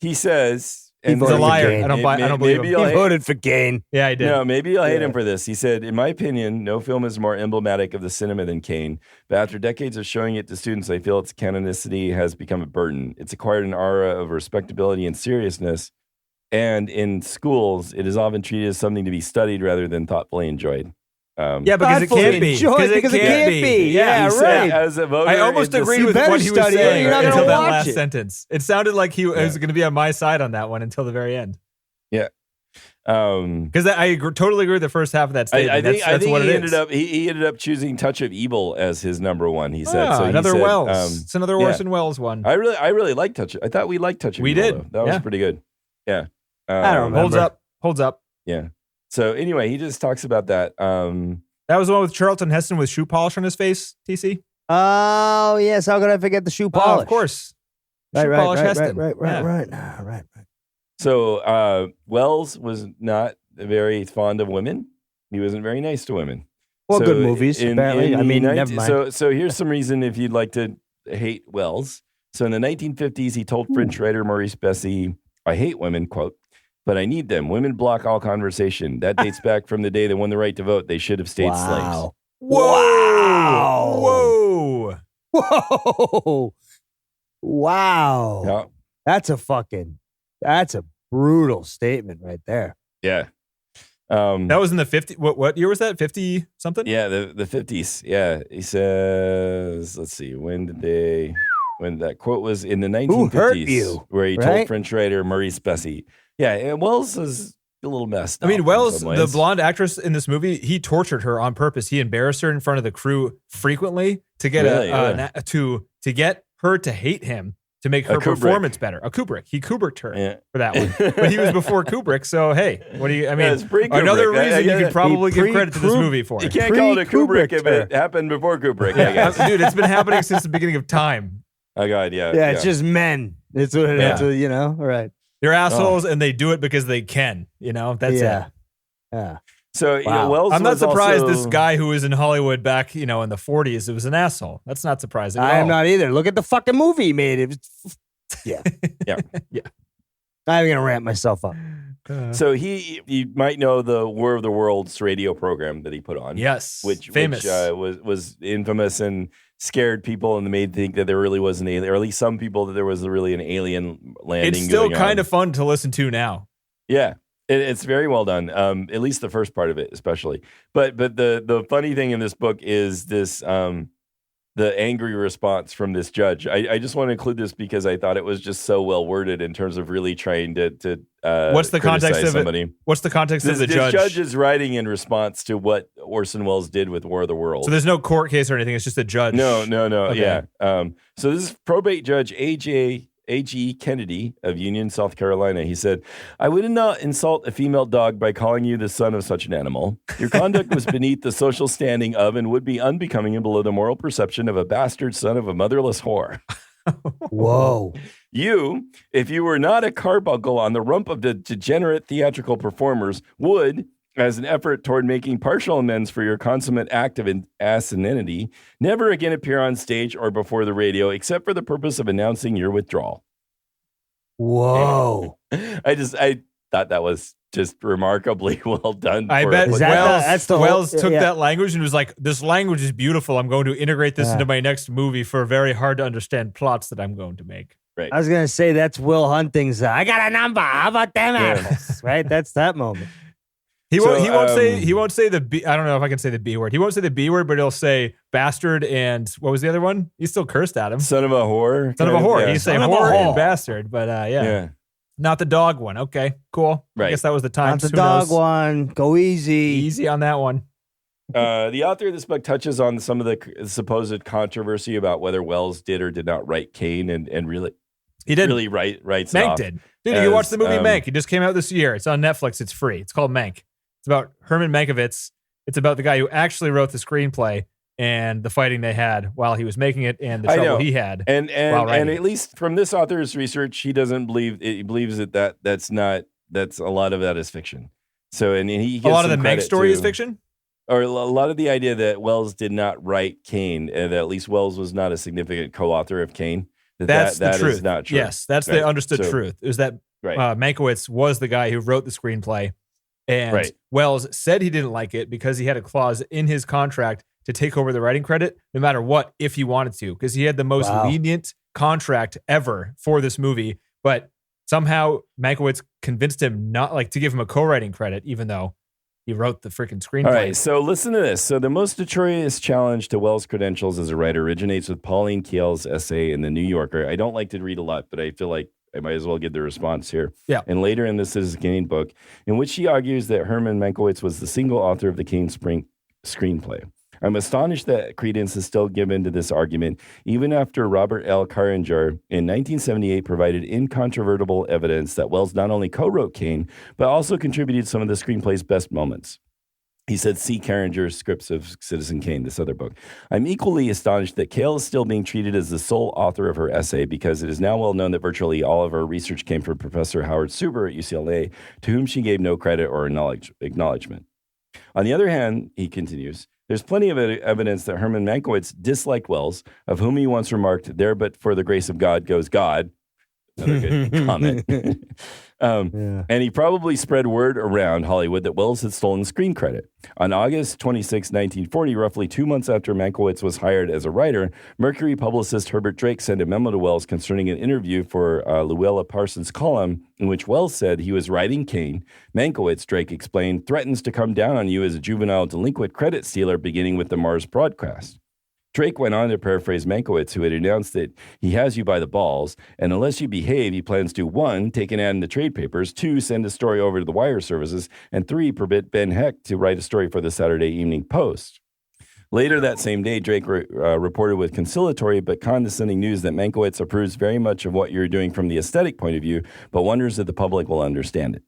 He says, He's a liar. I don't believe him. He voted for Kane. Yeah, he did. No, maybe I'll hate him for this. He said, in my opinion, no film is more emblematic of the cinema than Kane. But after decades of showing it to students, I feel its canonicity has become a burden. It's acquired an aura of respectability and seriousness. And in schools, it is often treated as something to be studied rather than thoughtfully enjoyed. Yeah, because it can't be. Because it can't be. Yeah, right. As a voter, I almost agreed with what he was saying until that last sentence. It sounded like he was going to be on my side on that one until the very end. Yeah. Because I totally agree with the first half of that statement. I think what he ended up choosing Touch of Evil as his number one. He said so. Another Wells. It's another Orson Welles one. I really liked Touch. I thought we liked Touch of Evil. We did. Though. That was pretty good. Yeah. I don't remember. Holds up. Yeah. So anyway, he just talks about that. That was the one with Charlton Heston with shoe polish on his face, TC? Oh, yes. How could I forget the shoe polish? Oh, of course. Right. So Wells was not very fond of women. He wasn't very nice to women. Well, good movies, apparently. Never mind. So here's some reason if you'd like to hate Wells. So in the 1950s, he told French writer Maurice Bessy, I hate women, quote, but I need them. Women block all conversation. That dates back from the day they won the right to vote. They should have stayed slaves. Whoa. Wow. Yeah. That's a brutal statement right there. Yeah. That was in the 50. What year was that? 50 something? Yeah, the 50s. Yeah, he says. Let's see. When that quote was in the 1950s, Who hurt you? where he Right? told French writer Maurice Bessy. Yeah, and Wells is a little messed up. I mean, in Wells, some the ways. blonde actress in this movie, he tortured her on purpose. He embarrassed her in front of the crew frequently to get to get her to hate him, to make her Kubrick. performance better. A Kubrick. He Kubricked her Yeah. for that one. But he was before Kubrick, so hey, what do you, I mean, it's pre-Kubrick. another reason you could probably He give credit to this pre-Kubrick- movie for You it. can't call it a Kubrick if Pre-Kubricked it happened before Kubrick, I guess. Dude, it's been happening since the beginning of time. Oh, God, yeah. Yeah, it's just men. It's what it Yeah. is, you know? Right. They're assholes and they do it because they can, you know? That's yeah. it. Yeah. So, you know, Wow. Wells I'm not was surprised also, this guy who was in Hollywood back, in the 40s, it was an asshole. That's not surprising at I am all. not either. Look at the fucking movie he made. It was, yeah. Yeah. I'm going to ramp myself up. So you might know the War of the Worlds radio program that he put on. Yes, Which famous. was infamous and scared people and made think that there really was an alien, or at least some people that there was really an alien landing. It's still going kind on. of fun to listen to now. Yeah. It's very well done. At least the first part of it, especially. But the funny thing in this book is this the angry response from this judge. I just want to include this because I thought it was just so well worded in terms of really trying to What's the context criticize of somebody. it? What's the context This of the judge? judge is writing in response to what Orson Welles did with War of the Worlds. So there's no court case or anything. It's just a judge. No. Okay. Yeah. So this is probate judge A.G. Kennedy of Union, South Carolina. He said, "I would not insult a female dog by calling you the son of such an animal. Your conduct was beneath the social standing of and would be unbecoming and below the moral perception of a bastard son of a motherless whore. Whoa. You, if you were not a carbuncle on the rump of the degenerate theatrical performers, would, as an effort toward making partial amends for your consummate act of asininity, never again appear on stage or before the radio except for the purpose of announcing your withdrawal." Whoa. I thought that was just remarkably well done. I for bet a- Is that Wells, that's the whole- Wells took yeah. that language and was like, this language is beautiful. I'm going to integrate this Yeah. into my next movie for very hard to understand plots that I'm going to make. I was going to say that's Will Hunting's, I got a number. How about them Yeah. animals? Right? That's that moment. He So, won't say the B. I don't know if I can say the B word. He won't say the B word, but he'll say bastard and what was the other one? He still cursed at him. Son of a whore. Son of a kind whore. yeah. He's saying Son of a whore whore. and bastard, but yeah. Yeah. Not the dog one. Okay, cool. I Right. guess that was the Not time. the dog one. Go easy. Easy on that one. The author of this book touches on some of the supposed controversy about whether Wells did or did not write Kane and really He did. really writes it Mank off. did. Dude, you watch the movie as, Mank. It just came out this year. It's on Netflix. It's free. It's called Mank. It's about Herman Mankiewicz. It's about the guy who actually wrote the screenplay and the fighting they had while he was making it and the I trouble know. he had. And while writing at least from this author's research, he doesn't believe he believes that's a lot of that is fiction. So and he gives A lot of the some Mank credit story to- is fiction? or a lot of the idea that Wells did not write Kane, and that at least Wells was not a significant co-author of Kane. That's that the truth. is not true. Yes, that's Right. the understood So- truth. Is that Right. Mankiewicz was the guy who wrote the screenplay, and Right. Wells said he didn't like it because he had a clause in his contract to take over the writing credit no matter what if he wanted to, because he had the most Wow. lenient contract ever for this movie. But somehow Mankiewicz convinced him not to give him a co-writing credit, even though he wrote the freaking screenplay. All right, so listen to this. So the most notorious challenge to Wells' credentials as a writer originates with Pauline Kael's essay in The New Yorker. I don't like to read a lot, but I feel like I might as well give the response here. Yeah. And later in the Citizen Kane book, in which she argues that Herman Mankiewicz was the single author of the Kane screenplay. I'm astonished that credence is still given to this argument, even after Robert L. Carringer in 1978 provided incontrovertible evidence that Wells not only co-wrote Kane, but also contributed some of the screenplay's best moments. He said, see Carringer's scripts of Citizen Kane, this other book. I'm equally astonished that Kael is still being treated as the sole author of her essay because it is now well known that virtually all of her research came from Professor Howard Suber at UCLA, to whom she gave no credit or acknowledgement. On the other hand, he continues, there's plenty of evidence that Herman Mankiewicz disliked Wells, of whom he once remarked, there but for the grace of God goes God. Another good comment. And he probably spread word around Hollywood that Wells had stolen screen credit. On August 26, 1940, roughly 2 months after Mankiewicz was hired as a writer, Mercury publicist Herbert Drake sent a memo to Wells concerning an interview for Luella Parsons' column in which Wells said he was writing Kane. Mankiewicz, Drake explained, threatens to come down on you as a juvenile delinquent credit stealer beginning with the Mars broadcast. Drake went on to paraphrase Mankiewicz, who had announced that he has you by the balls, and unless you behave, he plans to 1, take an ad in the trade papers, 2, send a story over to the wire services, and 3, permit Ben Heck to write a story for the Saturday Evening Post. Later that same day, Drake reported with conciliatory but condescending news that Mankiewicz approves very much of what you're doing from the aesthetic point of view, but wonders if the public will understand it.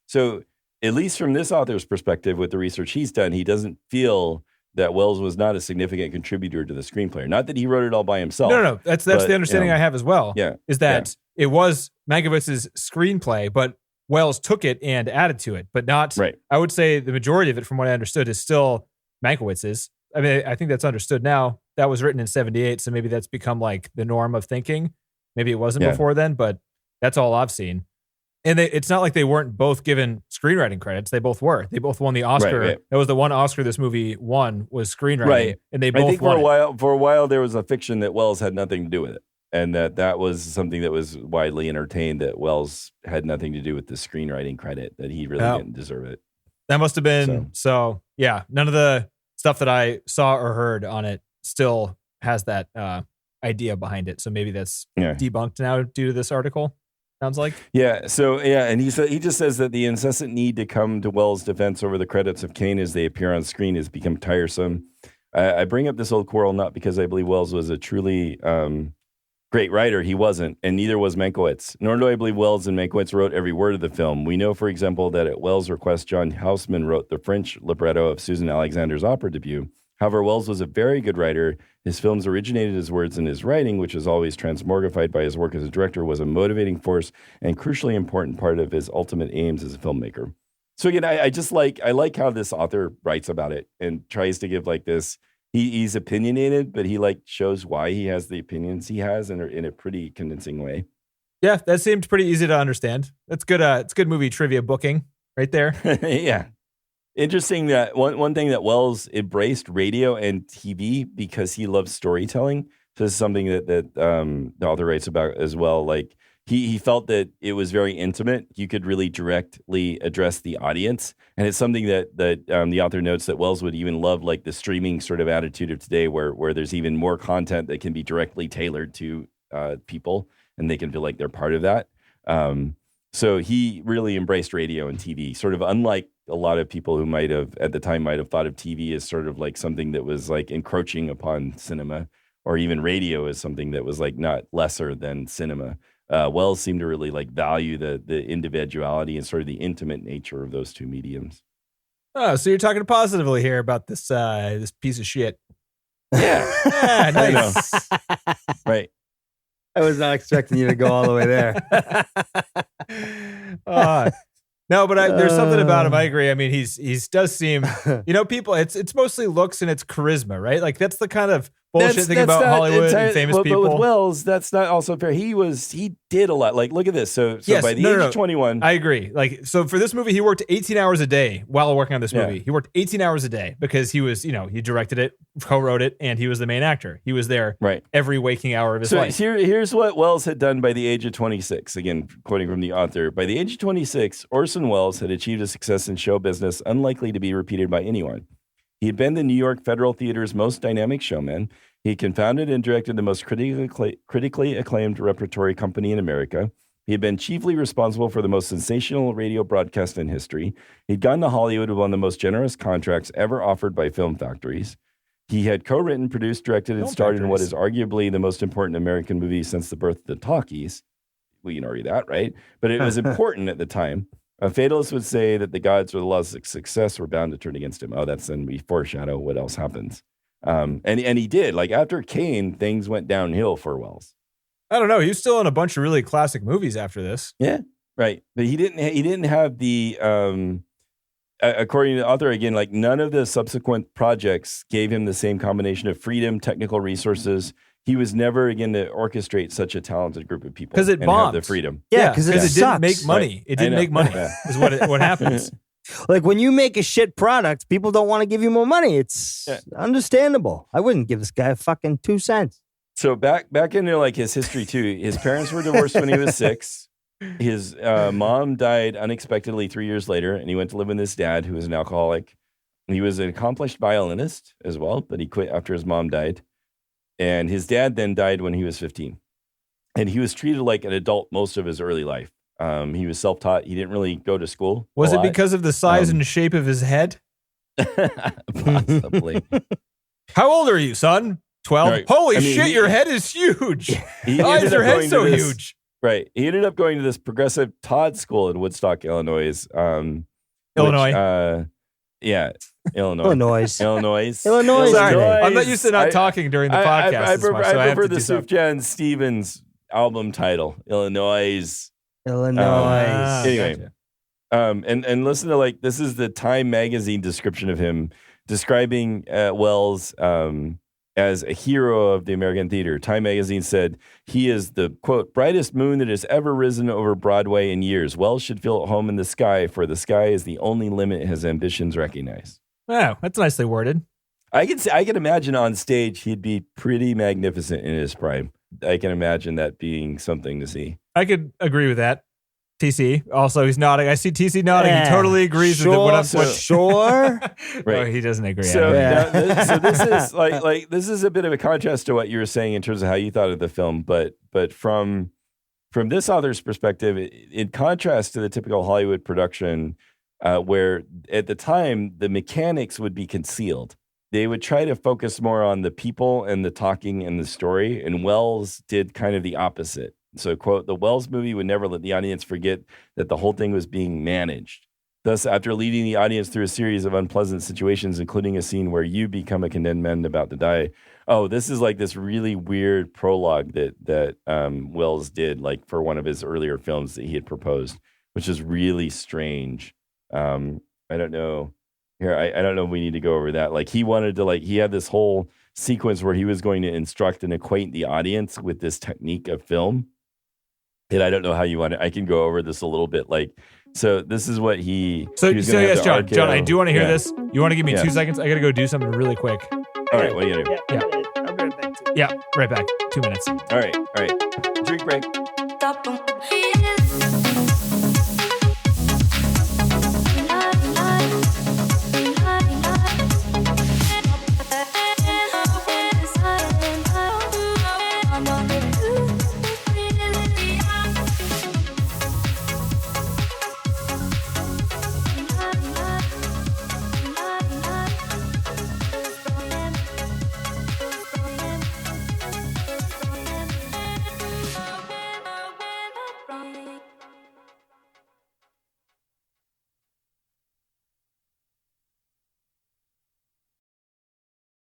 So, at least from this author's perspective, with the research he's done, he doesn't feel that Wells was not a significant contributor to the screenplay. Not that he wrote it all by himself. No. That's the understanding I have as well. Yeah. Is that it was Mankiewicz's screenplay, but Wells took it and added to it, but not, right. I would say the majority of it, from what I understood, is still Mankiewicz's. I mean, I think that's understood now. That was written in 78, so maybe that's become like the norm of thinking. Maybe it wasn't before then, but that's all I've seen. And it's not like they weren't both given screenwriting credits. They both were. They both won the Oscar. Right. That was the one Oscar this movie won, was screenwriting. Right. And they both I think won for a while there was a fiction that Wells had nothing to do with it. And that was something that was widely entertained, that Wells had nothing to do with the screenwriting credit, that he really didn't deserve it. That must have been, so yeah, none of the stuff that I saw or heard on it still has that idea behind it. So maybe that's debunked now due to this article. Sounds like. Yeah. So, and he just says that the incessant need to come to Wells' defense over the credits of Kane as they appear on screen has become tiresome. I bring up this old quarrel not because I believe Wells was a truly great writer. He wasn't, and neither was Mankiewicz. Nor do I believe Wells and Mankiewicz wrote every word of the film. We know, for example, that at Wells' request, John Houseman wrote the French libretto of Susan Alexander's opera debut. However, Wells was a very good writer. His films originated his words and his writing, which is always transmogrified by his work as a director, was a motivating force and crucially important part of his ultimate aims as a filmmaker. So again, I like how this author writes about it and tries to give like this. He's opinionated, but he like shows why he has the opinions he has in a pretty convincing way. Yeah, that seemed pretty easy to understand. That's good. It's good movie trivia booking right there. Yeah. Interesting that one thing that Wells embraced radio and TV because he loves storytelling. So this is something that the author writes about as well. Like he felt that it was very intimate. You could really directly address the audience, and it's something that the author notes that Wells would even love, like the streaming sort of attitude of today, where there's even more content that can be directly tailored to people, and they can feel like they're part of that. So he really embraced radio and TV, sort of unlike a lot of people who might have at the time might have thought of TV as sort of like something that was like encroaching upon cinema, or even radio as something that was like not lesser than cinema. Wells seemed to really like value the individuality and sort of the intimate nature of those two mediums. Oh, so you're talking positively here about this this piece of shit. Yeah, yeah, nice. Right. I was not expecting you to go all the way there. No, but there's something about him. I agree. I mean, he's does seem, people. It's mostly looks and it's charisma, right? Like that's the kind of bullshit thing about Hollywood and famous people. But with Wells, that's not also fair. He did a lot. Like, look at this. So yes, by the age of 21, I agree. Like, so for this movie, he worked 18 hours a day while working on this movie. He worked 18 hours a day because he was, he directed it, co-wrote it, and he was the main actor. He was there every waking hour of his life. So here's what Wells had done by the age of 26. Again, quoting from the author, by the age of 26, Orson Wells had achieved a success in show business unlikely to be repeated by anyone. He had been the New York Federal Theater's most dynamic showman. He confounded and directed the most critically acclaimed repertory company in America. He had been chiefly responsible for the most sensational radio broadcast in history. He'd gone to Hollywood with one of the most generous contracts ever offered by film factories. He had co-written, produced, directed, and starred in what is arguably the most important American movie since the birth of the talkies. We can argue that, right? But it was important at the time. A fatalist would say that the gods or the laws of success were bound to turn against him. Oh, that's then we foreshadow what else happens. And he did. Like after Kane, things went downhill for Wells. I don't know. He was still in a bunch of really classic movies after this. Yeah, right. But he didn't have the according to the author, again, like none of the subsequent projects gave him the same combination of freedom, technical resources. He was never again to orchestrate such a talented group of people because it and bombed. have the freedom. Yeah, because it sucks. didn't make money. Right. It didn't I know. make money. Yeah. Is what happens. Like when you make a shit product, people don't want to give you more money. It's Yeah. understandable. I wouldn't give this guy fucking 2 cents. So back into like his history too. His parents were divorced when he was 6. His mom died unexpectedly 3 years later, and he went to live with his dad, who was an alcoholic. He was an accomplished violinist as well, but he quit after his mom died. And his dad then died when he was 15. And he was treated like an adult most of his early life. He was self-taught. He didn't really go to school. Was a it lot. because of the size and shape of his head? Possibly. How old are you, son? 12? Right. Holy I mean, shit, he- your head is huge. He Why ended is your up head going so to this- huge? Right. He ended up going to this progressive Todd school in Woodstock, Illinois. Illinois. Yeah, Illinois. Illinois. Illinois. Illinois. Sorry, Illinois. I'm not used to not talking during the podcast. I this much, so I have prefer to the do something. Sufjan Stevens album title, Illinois. Illinois. Ah, Anyway. gotcha. And listen to like this is the Time magazine description of him describing Wells as a hero of the American theater. Time magazine said he is the quote brightest moon that has ever risen over Broadway in years. Wells should feel at home in the sky, for the sky is the only limit his ambitions recognize. Wow, that's nicely worded. I can imagine on stage he'd be pretty magnificent in his prime. I can imagine that being something to see. I could agree with that. TC. Also, he's nodding. I see TC nodding. Yeah, He totally agrees sure, with what I'm sure. Right. No, he doesn't agree. So, Yeah. so this is like this is a bit of a contrast to what you were saying in terms of how you thought of the film, but from this author's perspective, in contrast to the typical Hollywood production, where at the time the mechanics would be concealed, they would try to focus more on the people and the talking and the story, and Wells did kind of the opposite. So, quote, the Wells movie would never let the audience forget that the whole thing was being managed. Thus, after leading the audience through a series of unpleasant situations, including a scene where you become a condemned man about to die. Oh, this is like this really weird prologue that Wells did, like for one of his earlier films that he had proposed, which is really strange. I don't know. Here, I don't know if we need to go over that. Like he wanted to, he had this whole sequence where he was going to instruct and acquaint the audience with this technique of film. And I don't know how you want it. I can go over this a little bit. So this is what he. So he was gonna yes, have the John, I do want to hear Yeah. this. You want to give me Yeah. 2 seconds? I got to go do something really quick. All right, what are you gonna do? Yeah, I'll be right back too. Yeah, right back. 2 minutes. All right. Drink break. Stop 'em.